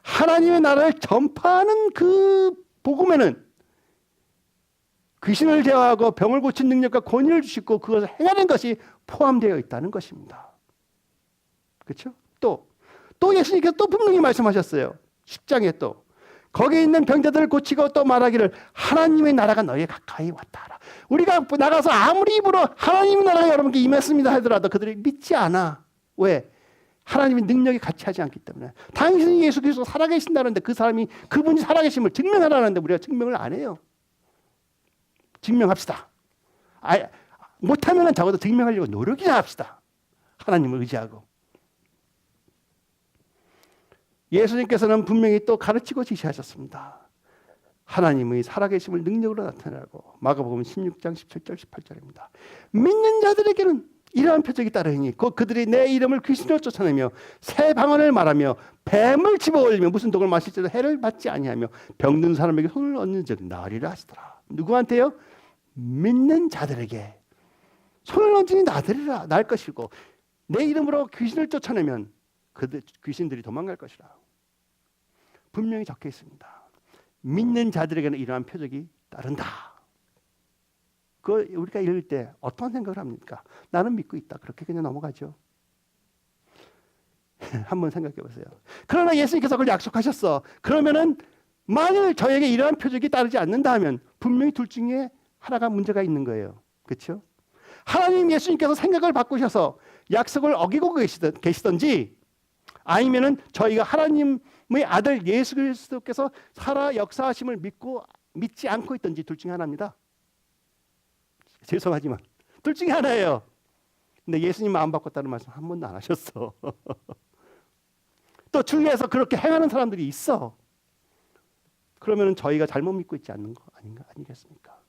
하나님의 나라를 전파하는 그 복음에는 귀신을 제어하고 병을 고치는 능력과 권위를 주시고 그것을 행하는 것이 포함되어 있다는 것입니다. 그렇죠? 또 예수님께서 또 분명히 말씀하셨어요. 10장에 또 거기에 있는 병자들을 고치고 또 말하기를 하나님의 나라가 너희에 가까이 왔다 하라. 우리가 나가서 아무리 입으로 하나님의 나라가 여러분께 임했습니다 하더라도 그들이 믿지 않아. 왜? 하나님의 능력이 같이 하지 않기 때문에. 당신이 예수 그리스도 살아계신다는데 그분이 살아계심을 증명하라는데 우리가 증명을 안 해요. 증명합시다. 못하면 적어도 증명하려고 노력이나 합시다. 하나님을 의지하고. 예수님께서는 분명히 또 가르치고 지시하셨습니다. 하나님의 살아계심을 능력으로 나타내라고. 마가복음 16장 17절 18절입니다. 믿는 자들에게는 이러한 표적이 따르니 곧 그들이 내 이름을 귀신으로 쫓아내며 새 방언을 말하며 뱀을 집어올리며 무슨 독을 마실지도 해를 받지 아니하며 병든 사람에게 손을 얹는 즉 나으리라 하시더라. 누구한테요? 믿는 자들에게. 손을 얹으니 나으리라, 날 것이고 내 이름으로 귀신을 쫓아내면 귀신들이 도망갈 것이라. 분명히 적혀 있습니다. 믿는 자들에게는 이러한 표적이 따른다. 그 우리가 읽을 때 어떤 생각을 합니까? 나는 믿고 있다. 그렇게 그냥 넘어가죠. 한번 생각해 보세요. 그러나 예수님께서 그걸 약속하셨어. 그러면은 만일 저에게 이러한 표적이 따르지 않는다 하면 분명히 둘 중에 하나가 문제가 있는 거예요. 그렇죠? 하나님 예수님께서 생각을 바꾸셔서 약속을 어기고 계시던지 아니면은 저희가 하나님의 아들 예수 그리스도께서 살아 역사하심을 믿지 않고 있던지 둘 중에 하나입니다. 죄송하지만 둘 중에 하나예요. 근데 예수님 마음 바꿨다는 말씀 한 번도 안 하셨어. 또 주위에서 그렇게 행하는 사람들이 있어. 그러면 저희가 잘못 믿고 있지 않는 거 아니겠습니까?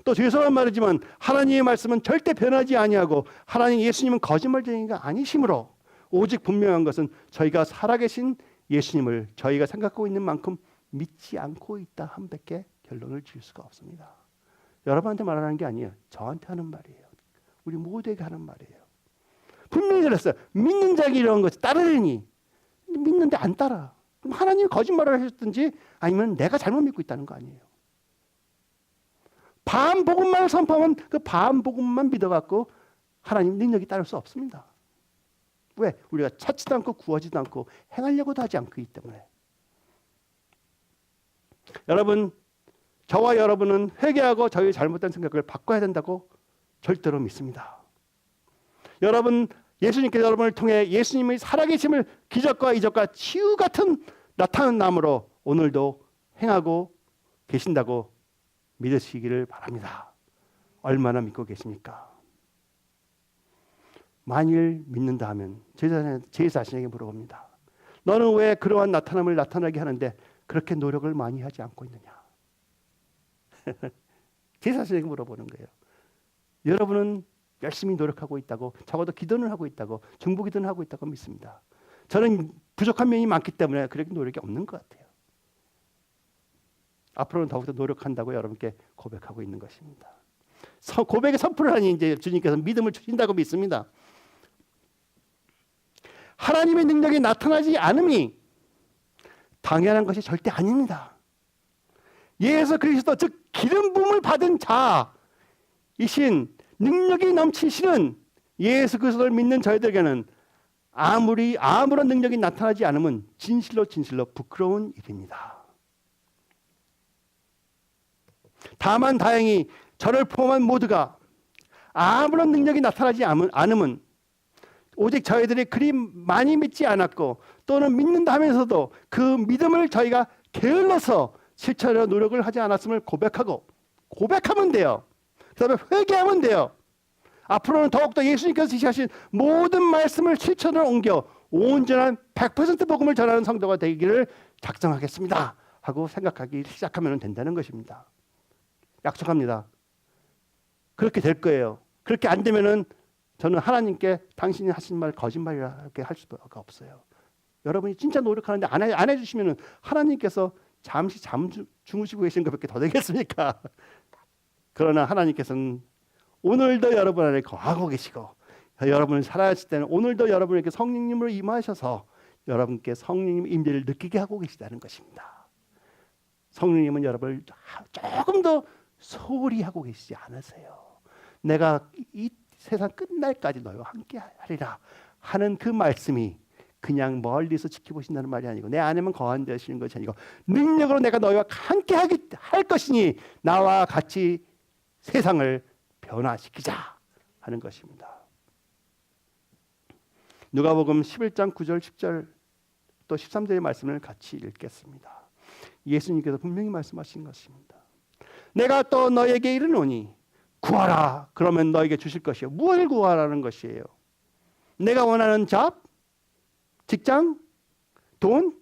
또 죄송한 말이지만 하나님의 말씀은 절대 변하지 아니하고 하나님 예수님은 거짓말쟁이가 아니시므로 오직 분명한 것은 저희가 살아계신 예수님을 저희가 생각하고 있는 만큼 믿지 않고 있다 함밖에 결론을 지을 수가 없습니다. 여러분한테 말하는 게 아니에요. 저한테 하는 말이에요. 우리 모두에게 하는 말이에요. 분명히 그랬어요. 믿는 자에게 이런 것이 따르니 믿는데 안 따라. 그럼 하나님이 거짓말을 하셨든지 아니면 내가 잘못 믿고 있다는 거 아니에요. 반복음만 선포하면 그 반복음만 믿어갖고 하나님 능력이 따를 수 없습니다. 왜? 우리가 찾지도 않고 구하지도 않고 행하려고도 하지 않기 때문에. 여러분, 저와 여러분은 회개하고 저희의 잘못된 생각을 바꿔야 된다고 절대로 믿습니다. 여러분, 예수님께서 여러분을 통해 예수님의 살아계심을 기적과 이적과 치유 같은 나타남으로 오늘도 행하고 계신다고 믿으시기를 바랍니다. 얼마나 믿고 계십니까? 만일 믿는다 하면 제 자신에게 물어봅니다. 너는 왜 그러한 나타남을 나타나게 하는데 그렇게 노력을 많이 하지 않고 있느냐? 제 자신에게 물어보는 거예요. 여러분은 열심히 노력하고 있다고, 적어도 기도는 하고 있다고, 중보기도는 하고 있다고 믿습니다. 저는 부족한 면이 많기 때문에 그렇게 노력이 없는 것 같아요. 앞으로는 더욱더 노력한다고 여러분께 고백하고 있는 것입니다. 고백의 선포를 하니 이제 주님께서 믿음을 주신다고 믿습니다. 하나님의 능력이 나타나지 않음이 당연한 것이 절대 아닙니다. 예수 그리스도 즉 기름 부음을 받은 자이신 능력이 넘치시는 예수 그리스도를 믿는 저희들에게는 아무런 능력이 나타나지 않으면 진실로 부끄러운 일입니다. 다만 다행히 저를 포함한 모두가 아무런 능력이 나타나지 않으면 오직 저희들이 그리 많이 믿지 않았고 또는 믿는다 하면서도 그 믿음을 저희가 게을러서 실천하려 노력을 하지 않았음을 고백하면 돼요. 그 다음에 회개하면 돼요. 앞으로는 더욱더 예수님께서 지시하신 모든 말씀을 실천으로 옮겨 온전한 100% 복음을 전하는 성도가 되기를 작정하겠습니다 하고 생각하기 시작하면 된다는 것입니다. 약속합니다. 그렇게 될 거예요. 그렇게 안 되면은 저는 하나님께 당신이 하신 말 거짓말이라고 할 수가 없어요. 여러분이 진짜 노력하는데 안 해주시면은 하나님께서 잠시 주무시고 계신 것밖에 더 되겠습니까? 그러나 하나님께서는 오늘도 여러분 안에 거하고 계시고 여러분을 살아가실 때는 오늘도 여러분에게 성령님으로 임하셔서 여러분께 성령님의 임재를 느끼게 하고 계시다는 것입니다. 성령님은 여러분을 조금 더 소홀히 하고 계시지 않으세요. 내가 이 세상 끝날까지 너희와 함께 하리라 하는 그 말씀이 그냥 멀리서 지켜보신다는 말이 아니고 내 안에만 거한다 하시는 것이 아니고 능력으로 내가 너희와 함께 할 것이니 나와 같이 세상을 변화시키자 하는 것입니다. 누가복음 11장 9절 10절 또 13절의 말씀을 같이 읽겠습니다. 예수님께서 분명히 말씀하신 것입니다. 내가 또 너에게 이르노니 구하라 그러면 너에게 주실 것이요. 무엇을 구하라는 것이에요? 내가 원하는 잡, 직장, 돈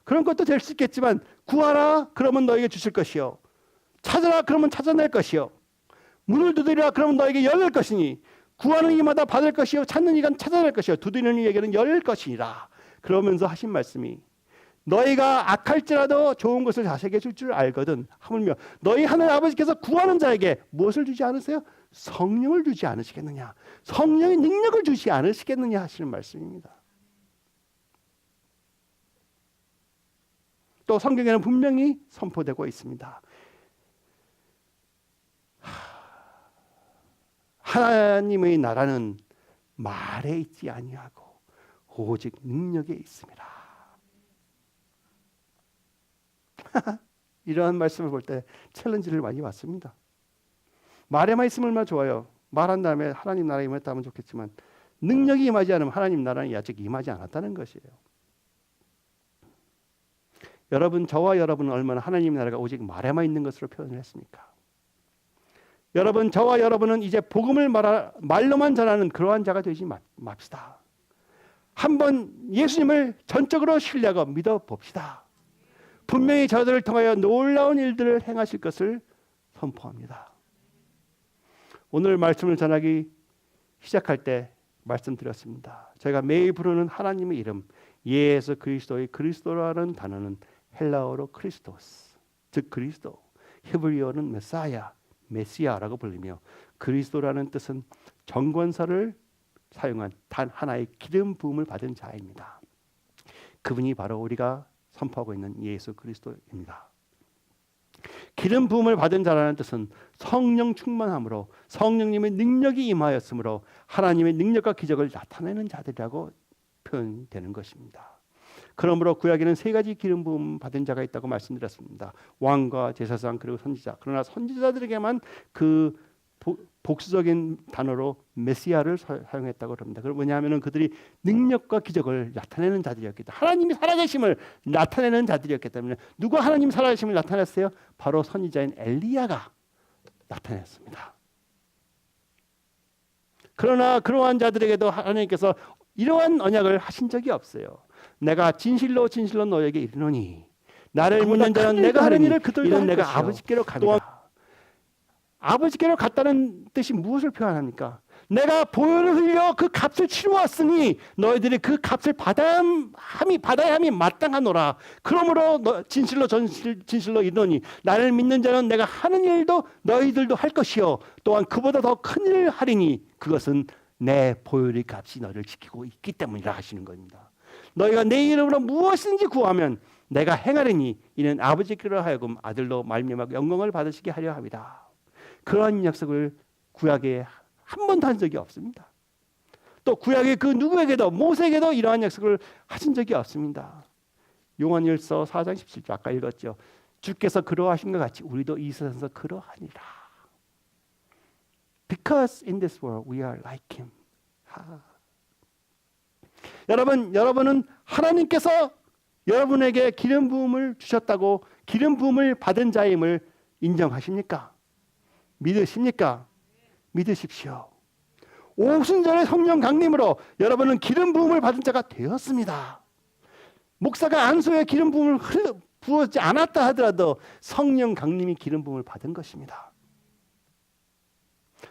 그런 것도 될 수 있겠지만 구하라 그러면 너에게 주실 것이요. 찾으라 그러면 찾아낼 것이요. 문을 두드리라 그러면 너에게 열릴 것이니 구하는 이마다 받을 것이요 찾는 이가 찾아낼 것이요 두드리는 이에게는 열릴 것이니라. 그러면서 하신 말씀이 너희가 악할지라도 좋은 것을 자식에게 줄 줄 알거든 하물며 너희 하나님 아버지께서 구하는 자에게 무엇을 주지 않으세요? 성령을 주지 않으시겠느냐? 성령의 능력을 주지 않으시겠느냐 하시는 말씀입니다. 또 성경에는 분명히 선포되고 있습니다. 하나님의 나라는 말에 있지 아니하고 오직 능력에 있습니다. 이러한 말씀을 볼 때 챌린지를 많이 받습니다. 말에만 있으면 얼마나 좋아요. 말한 다음에 하나님 나라에 임했다면 좋겠지만 능력이 임하지 않으면 하나님 나라는 아직 임하지 않았다는 것이에요. 여러분, 저와 여러분은 얼마나 하나님 나라가 오직 말에만 있는 것으로 표현을 했습니까? 여러분, 저와 여러분은 이제 복음을 말로만 전하는 그러한 자가 되지 맙시다. 한번 예수님을 전적으로 신뢰하고 믿어봅시다. 분명히 저들을 통하여 놀라운 일들을 행하실 것을 선포합니다. 오늘 말씀을 전하기 시작할 때 말씀드렸습니다. 저희가 매일 부르는 하나님의 이름 예수 그리스도의 그리스도라는 단어는 헬라어로 크리스토스, 즉 그리스도, 히브리어는 메시아라고 불리며 그리스도라는 뜻은 정권사를 사용한 단 하나의 기름 부음을 받은 자입니다. 그분이 바로 우리가 선포하고 있는 예수 그리스도입니다. 기름 부음을 받은 자라는 뜻은 성령 충만함으로 성령님의 능력이 임하였으므로 하나님의 능력과 기적을 나타내는 자들이라고 표현되는 것입니다. 그러므로 구약에는 세 가지 기름 부음 받은 자가 있다고 말씀드렸습니다. 왕과 제사장 그리고 선지자. 그러나 선지자들에게만 그 복수적인 단어로 메시아를 사용했다고 합니다. 그럼 왜냐하면 그들이 능력과 기적을 나타내는 자들이었기 때문에 하나님이 살아계심을 나타내는 자들이었기 때문에 누가 하나님 살아계심을 나타냈어요? 바로 선지자인 엘리야가 나타냈습니다. 그러나 그러한 자들에게도 하나님께서 이러한 언약을 하신 적이 없어요. 내가 진실로 진실로 너에게 이르노니 나를 믿는 자는 내가 하는 일을 그들도 할 내가 아버지께로 가리라. 아버지께로 갔다는 뜻이 무엇을 표현합니까? 내가 보혈을 흘려 그 값을 치루었으니 너희들이 그 값을 받아야 함이 마땅하노라. 그러므로 진실로 이르노니 나를 믿는 자는 내가 하는 일도 너희들도 할 것이요 또한 그보다 더 큰 일을 하리니 그것은 내 보혈의 값이 너를 지키고 있기 때문이라 하시는 겁니다. 너희가 내 이름으로 무엇인지 구하면 내가 행하리니 이는 아버지께로 하여금 아들로 말미암아 영광을 받으시게 하려 함이다. 그러한 약속을 구약에 한 번도 한 적이 없습니다. 또 구약의 그 누구에게도 모세에게도 이러한 약속을 하신 적이 없습니다. 요한일서 4장 17절 아까 읽었죠. 주께서 그러하신 것 같이 우리도 이 세상에서 그러하니라. Because in this world we are like him. 여러분은 하나님께서 여러분에게 기름 부음을 주셨다고 기름 부음을 받은 자임을 인정하십니까? 믿으십니까? 믿으십시오. 오순절의 성령 강림으로 여러분은 기름 부음을 받은 자가 되었습니다. 목사가 안수에 기름 부음을 부었지 않았다 하더라도 성령 강림이 기름 부음을 받은 것입니다.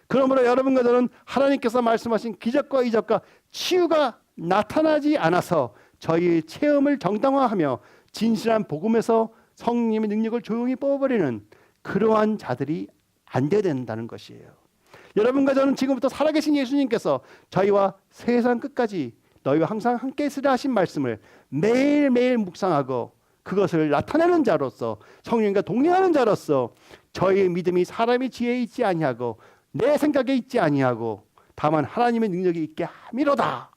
그러므로 여러분과 저는 하나님께서 말씀하신 기적과 이적과 치유가 나타나지 않아서 저희의 체험을 정당화하며 진실한 복음에서 성령님의 능력을 조용히 뽑아버리는 그러한 자들이 안 돼야 된다는 것이에요. 여러분과 저는 지금부터 살아계신 예수님께서 저희와 세상 끝까지 너희와 항상 함께 있으라 하신 말씀을 매일매일 묵상하고 그것을 나타내는 자로서 성령과 동행하는 자로서 저희의 믿음이 사람의 지혜에 있지 아니하고 내 생각에 있지 아니하고 다만 하나님의 능력이 있게 함이로다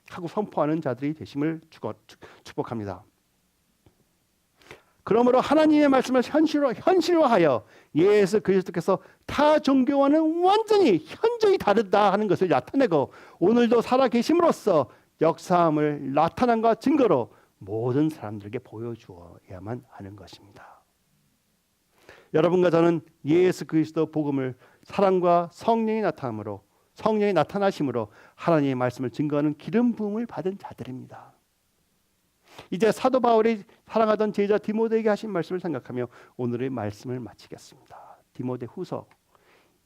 하고 선포하는 자들이 되심을 축복합니다. 그러므로 하나님의 말씀을 현실화하여 예수 그리스도께서 타 종교와는 완전히 현저히 다르다 하는 것을 나타내고 오늘도 살아계심으로써 역사함을 나타남과 증거로 모든 사람들에게 보여주어야만 하는 것입니다. 여러분과 저는 예수 그리스도 복음을 사랑과 성령이 나타나심으로 하나님의 말씀을 증거하는 기름 부음을 받은 자들입니다. 이제 사도 바울이 사랑하던 제자 디모데에게 하신 말씀을 생각하며 오늘의 말씀을 마치겠습니다. 디모데 후서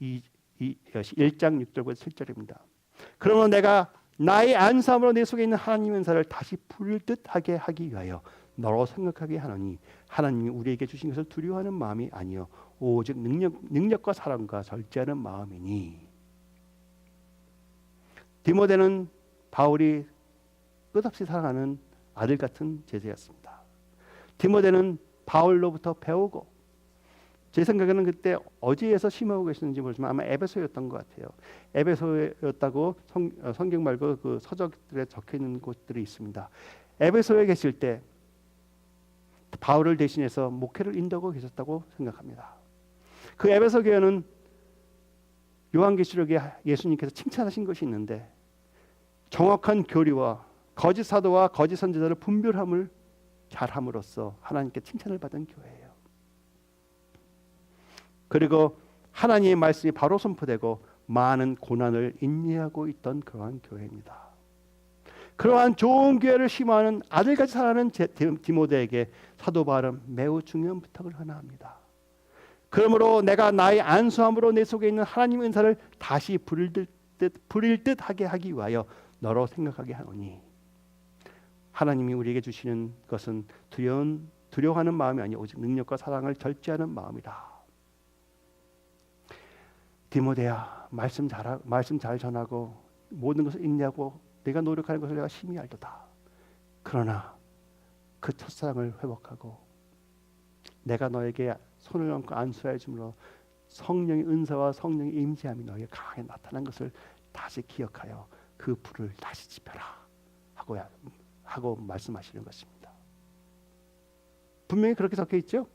1장 6절부터 7절입니다. 그러므로 내가 나의 안수함으로 내 속에 있는 하나님의 은사를 다시 불뜻하게 하기 위하여 너로 생각하게 하노니 하나님이 우리에게 주신 것을 두려워하는 마음이 아니요 오직 능력과 사랑과 절제하는 마음이니. 디모데는 바울이 끝없이 사랑하는 아들 같은 제자였습니다. 디모데는 바울로부터 배우고 제 생각에는 그때 어디에서 심하고 계시는지 모르지만 아마 에베소였던 것 같아요. 에베소였다고 성경 말고 그 서적들에 적혀 있는 곳들이 있습니다. 에베소에 계실 때 바울을 대신해서 목회를 인도하고 계셨다고 생각합니다. 그 에베소 교회는 요한계시록에 예수님께서 칭찬하신 것이 있는데 정확한 교리와 거짓 사도와 거짓 선지자를 분별함을 잘함으로써 하나님께 칭찬을 받은 교회예요. 그리고 하나님의 말씀이 바로 선포되고 많은 고난을 인내하고 있던 그러한 교회입니다. 그러한 좋은 교회를 심어하는 아들같이 살아가는 디모데에게 사도 바울은 매우 중요한 부탁을 하나 합니다. 그러므로 내가 나의 안수함으로 내 속에 있는 하나님의 은사를 다시 부릴 듯 하게 하기 위하여 너로 생각하게 하노니. 하나님이 우리에게 주시는 것은 두려워하는 마음이 아니요 오직 능력과 사랑을 절제하는 마음이다. 디모데야, 말씀 잘 전하고 모든 것을 인내하고 내가 노력하는 것을 내가 심히 알도다. 그러나 그 첫사랑을 회복하고 내가 너에게 손을 얹고 안수하여 주므로 성령의 은사와 성령의 임재함이 너에게 강하게 나타난 것을 다시 기억하여 그 불을 다시 지펴라 하고 말씀하시는 것입니다. 분명히 그렇게 적혀 있죠.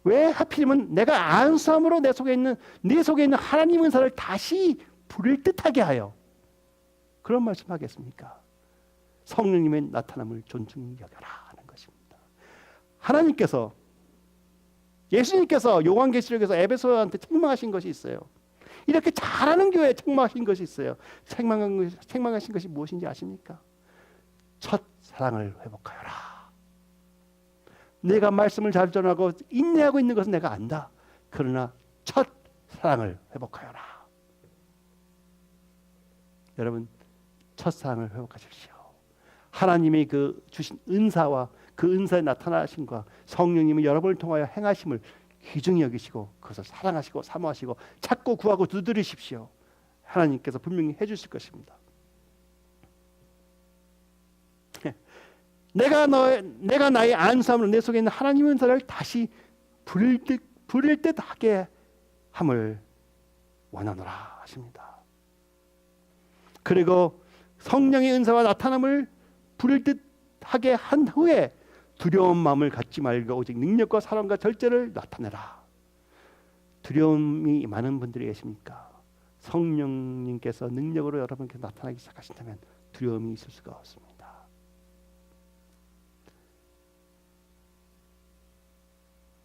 왜 하필이면 내가 안수함으로 내 속에 있는 하나님의 은사를 다시 부릴 듯하게 하여 그런 말씀하겠습니까? 성령님의 나타남을 존중히 여겨라 하는 것입니다. 하나님께서 예수님께서 요한계시록에서 에베소한테 책망하신 것이 있어요. 이렇게 잘하는 교회에 책망하신 것이 있어요. 책망하신 것이 무엇인지 아십니까? 첫 사랑을 회복하여라. 내가 말씀을 잘 전하고 인내하고 있는 것은 내가 안다. 그러나 첫 사랑을 회복하여라. 여러분, 첫 사랑을 회복하십시오. 하나님이 그 주신 은사와 그 은사에 나타나심과 성령님이 여러분을 통하여 행하심을 귀중히 여기시고 그것을 사랑하시고 사모하시고 찾고 구하고 두드리십시오. 하나님께서 분명히 해주실 것입니다. 내가 나의 안수함으로 내 속에 있는 하나님의 은사를 다시 부릴 듯 하게 함을 원하노라 하십니다. 그리고 성령의 은사와 나타남을 부릴 듯 하게 한 후에 두려운 마음을 갖지 말고 오직 능력과 사랑과 절제를 나타내라. 두려움이 많은 분들이 계십니까? 성령님께서 능력으로 여러분께 나타나기 시작하신다면 두려움이 있을 수가 없습니다.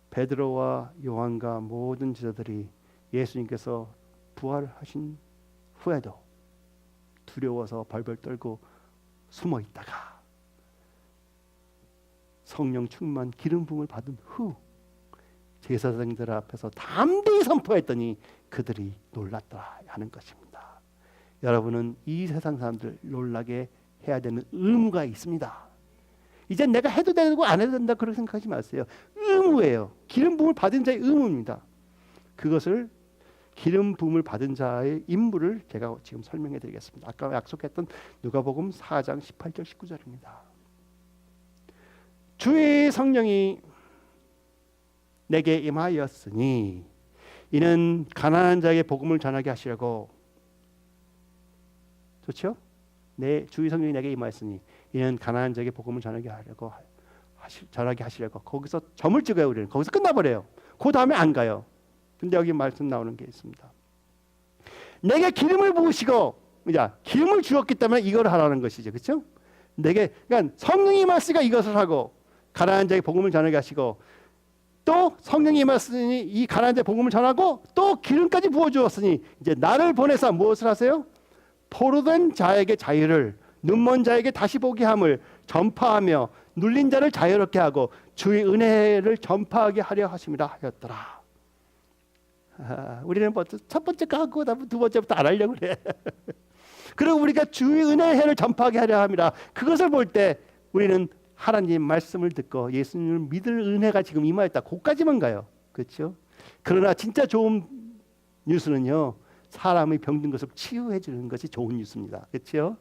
베드로와 요한과 모든 제자들이 예수님께서 부활하신 후에도 두려워서 벌벌 떨고 숨어 있다가 성령 충만 기름 부음을 받은 후 제사장들 앞에서 담대히 선포했더니 그들이 놀랐더라 하는 것입니다. 여러분은 이 세상 사람들 놀라게 해야 되는 의무가 있습니다. 이제 내가 해도 되고 안 해도 된다 그렇게 생각하지 마세요. 의무예요. 기름 부음을 받은 자의 의무입니다. 그것을 기름 부음을 받은 자의 임무를 제가 지금 설명해 드리겠습니다. 아까 약속했던 누가복음 4장 18절 19절입니다. 주의 성령이 내게 임하였으니 이는 가난한 자에게 복음을 전하게 하시려고. 좋죠? 내 주의 성령이 내게 임하였으니 이는 가난한 자에게 복음을 전하게 하시려고. 거기서 점을 찍어요. 우리는 거기서 끝나버려요. 그 다음에 안 가요. 근데 여기 말씀 나오는 게 있습니다. 내게 기름을 부으시고, 기름을 주었기 때문에 이걸 하라는 것이죠. 그렇죠? 그러니까 성령이 임하시니까 이것을 하고, 가난한 자에게 복음을 전하게 하시고, 또 성령이 임하시니 이 가난한 자에게 복음을 전하고, 또 기름까지 부어주었으니 이제 나를 보내서 무엇을 하세요? 포로된 자에게 자유를, 눈먼 자에게 다시 보게 함을 전파하며 눌린 자를 자유롭게 하고 주의 은혜를 전파하게 하려 하심이라 하였더라. 우리는 첫 번째 거 하고 두 번째부터 안 하려고 그래. 그리고 우리가 주의 은혜의 해를 전파하게 하려 함이라. 그것을 볼 때 우리는 하나님 말씀을 듣고 예수님을 믿을 은혜가 지금 임하였다. 거기까지만 가요. 그렇죠? 그러나 진짜 좋은 뉴스는요, 사람의 병든 것을 치유해 주는 것이 좋은 뉴스입니다. 그렇죠?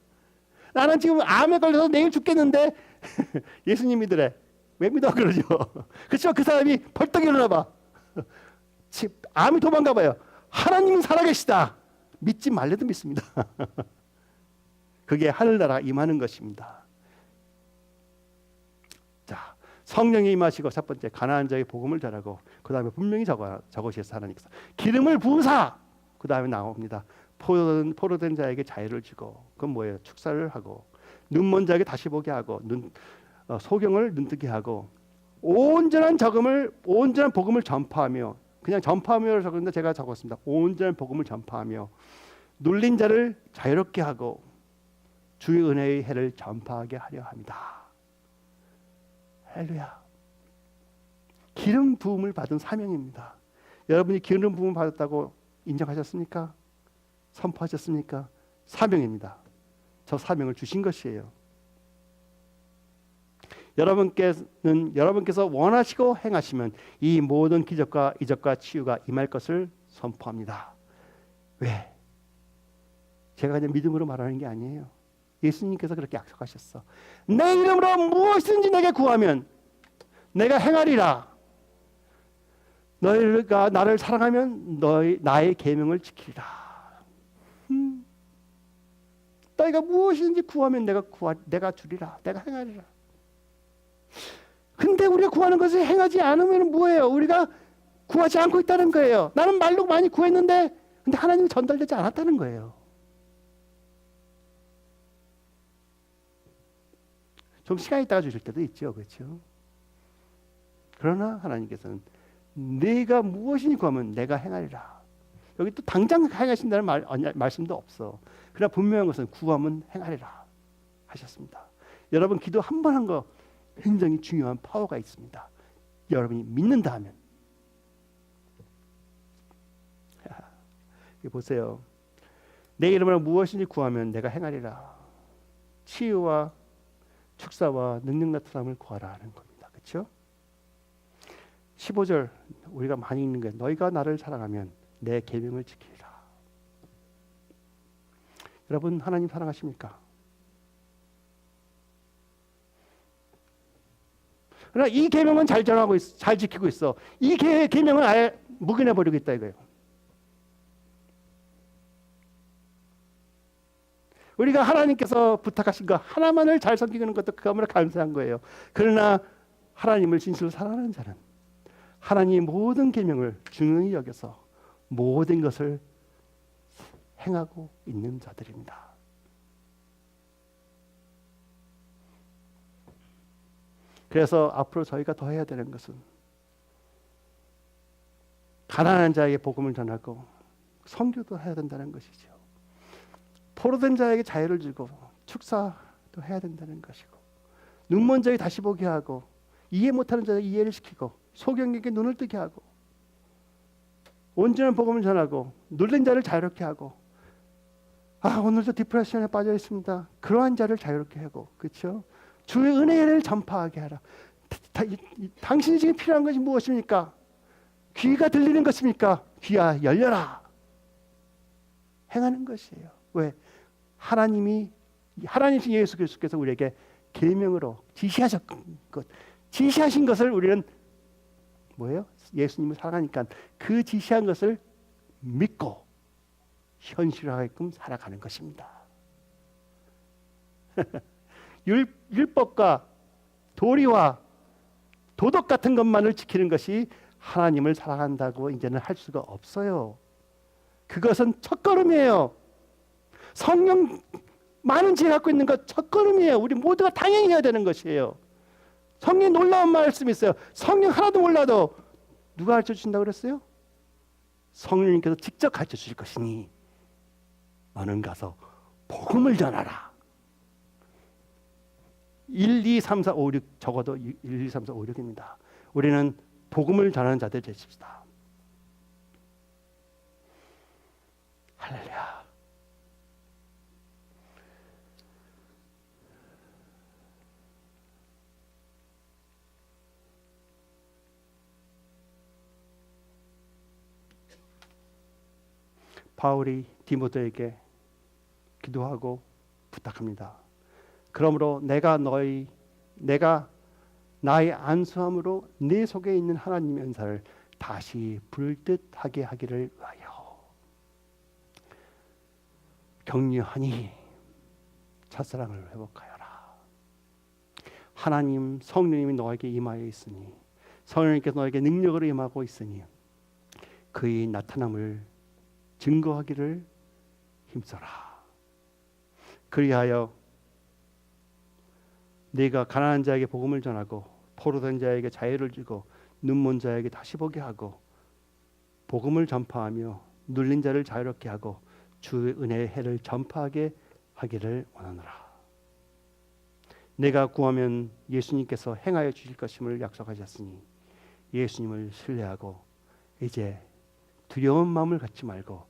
나는 지금 암에 걸려서 내일 죽겠는데 예수님 믿으래. 왜 믿어? 그러죠. 그렇죠? 그 사람이 벌떡 일어나 봐. 암이 도망가 봐요. 하나님은 살아계시다. 믿지 말래도 믿습니다. 그게 하늘나라 임하는 것입니다. 자, 성령이 임하시고 첫 번째 가난한 자에게 복음을 전하고, 그 다음에 분명히 저것이었어. 하나님께서 기름을 부으사. 그 다음에 나옵니다. 포로된 자에게 자유를 주고, 그건 뭐예요? 축사를 하고, 눈먼 자에게 다시 보게 하고, 소경을 눈뜨게 하고, 온전한 복음을 전파하며, 그냥 전파하며를 적었는데 제가 적었습니다. 온전한 복음을 전파하며 눌린 자를 자유롭게 하고 주의 은혜의 해를 전파하게 하려 합니다. 할렐루야. 기름 부음을 받은 사명입니다. 여러분이 기름 부음을 받았다고 인정하셨습니까? 선포하셨습니까? 사명입니다. 저 사명을 주신 것이에요. 여러분께서 원하시고 행하시면 이 모든 기적과 이적과 치유가 임할 것을 선포합니다. 왜? 제가 그냥 믿음으로 말하는 게 아니에요. 예수님께서 그렇게 약속하셨어. 내 이름으로 무엇이든지 내게 구하면 내가 행하리라. 너희가 나를 사랑하면 나의 계명을 지키리라. 너희가 무엇이든지 구하면 내가 주리라. 내가 행하리라. 근데 우리가 구하는 것을 행하지 않으면 뭐예요? 우리가 구하지 않고 있다는 거예요. 나는 말로 많이 구했는데 근데 하나님이 전달되지 않았다는 거예요. 좀 시간 있다가 주실 때도 있죠. 그렇죠? 그러나 하나님께서는 네가 무엇이니 구하면 내가 행하리라. 여기 또 당장 행하신다는 말씀도 없어. 그러나 분명한 것은 구하면 행하리라 하셨습니다. 여러분 기도 한 번 한 거 굉장히 중요한 파워가 있습니다. 여러분이 믿는다 하면. 보세요. 내 이름으로 무엇인지 구하면 내가 행하리라. 치유와 축사와 능력 나타남을 구하라 하는 겁니다. 그렇죠? 15절 우리가 많이 읽는 거예요. 너희가 나를 사랑하면 내 계명을 지키리라. 여러분 하나님 사랑하십니까? 그러나 이 계명은 잘 전하고 있어, 잘 지키고 있어. 이 계명은 아예 묵인해 버리겠다 이거예요. 우리가 하나님께서 부탁하신 거 하나만을 잘 섬기는 것도 그거무나 감사한 거예요. 그러나 하나님을 진실로 사랑하는 자는 하나님의 모든 계명을 중요히 여겨서 모든 것을 행하고 있는 자들입니다. 그래서 앞으로 저희가 더 해야 되는 것은 가난한 자에게 복음을 전하고 선교도 해야 된다는 것이죠. 포로된 자에게 자유를 주고 축사도 해야 된다는 것이고, 눈먼 자에게 다시 보게 하고, 이해 못하는 자에게 이해를 시키고, 소경에게 눈을 뜨게 하고, 온전한 복음을 전하고, 눌린 자를 자유롭게 하고, 오늘도 디프레션에 빠져 있습니다. 그러한 자를 자유롭게 하고, 그렇죠? 주의 은혜를 전파하게 하라. 당신이 지금 필요한 것이 무엇입니까? 귀가 들리는 것입니까? 귀야 열려라. 행하는 것이에요. 왜? 하나님 예수 그리스도께서 우리에게 계명으로 지시하신 것을 우리는 뭐예요? 예수님을 사랑하니까 그 지시한 것을 믿고 현실화하게끔 살아가는 것입니다. 율법과 도리와 도덕 같은 것만을 지키는 것이 하나님을 사랑한다고 이제는 할 수가 없어요. 그것은 첫걸음이에요. 성령 많은 지혜 갖고 있는 것 첫걸음이에요. 우리 모두가 당연히 해야 되는 것이에요. 성령의 놀라운 말씀이 있어요. 성령 하나도 몰라도 누가 가르쳐 주신다고 그랬어요? 성령님께서 직접 가르쳐 주실 것이니 너는 가서 복음을 전하라. 1, 2, 3, 4, 5, 6 적어도 1, 2, 3, 4, 5, 6입니다. 우리는 복음을 전하는 자들 되십시다. 할렐루야. 바울이 디모데에게 기도하고 부탁합니다. 그러므로 내가 나의 안수함으로 네 속에 있는 하나님의 은사를 다시 불뜻하게 하기를 위하여 격려하니 첫사랑을 회복하여라. 하나님 성령님이 너에게 임하여 있으니, 성령님께서 너에게 능력으로 임하고 있으니 그의 나타남을 증거하기를 힘써라. 그리하여 네가 가난한 자에게 복음을 전하고 포로된 자에게 자유를 주고 눈먼 자에게 다시 보게 하고 복음을 전파하며 눌린 자를 자유롭게 하고 주의 은혜의 해를 전파하게 하기를 원하노라. 내가 구하면 예수님께서 행하여 주실 것임을 약속하셨으니 예수님을 신뢰하고 이제 두려운 마음을 갖지 말고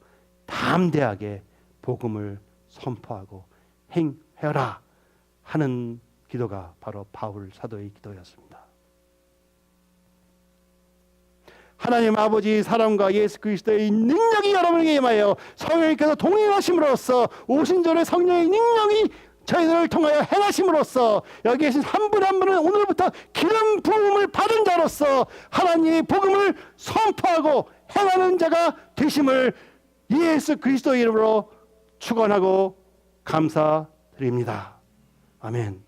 담대하게 복음을 선포하고 행하라 하는 기도가 바로 바울 사도의 기도였습니다. 하나님 아버지 사랑과 예수 그리스도의 능력이 여러분에게 임하여 성령님께서 동행하심으로써 오신전의 성령의 능력이 저희들을 통하여 행하심으로써 여기 계신 한 분 한 분은 오늘부터 기름 부음을 받은 자로서 하나님의 복음을 선포하고 행하는 자가 되심을 예수 그리스도 이름으로 축원하고 감사드립니다. 아멘.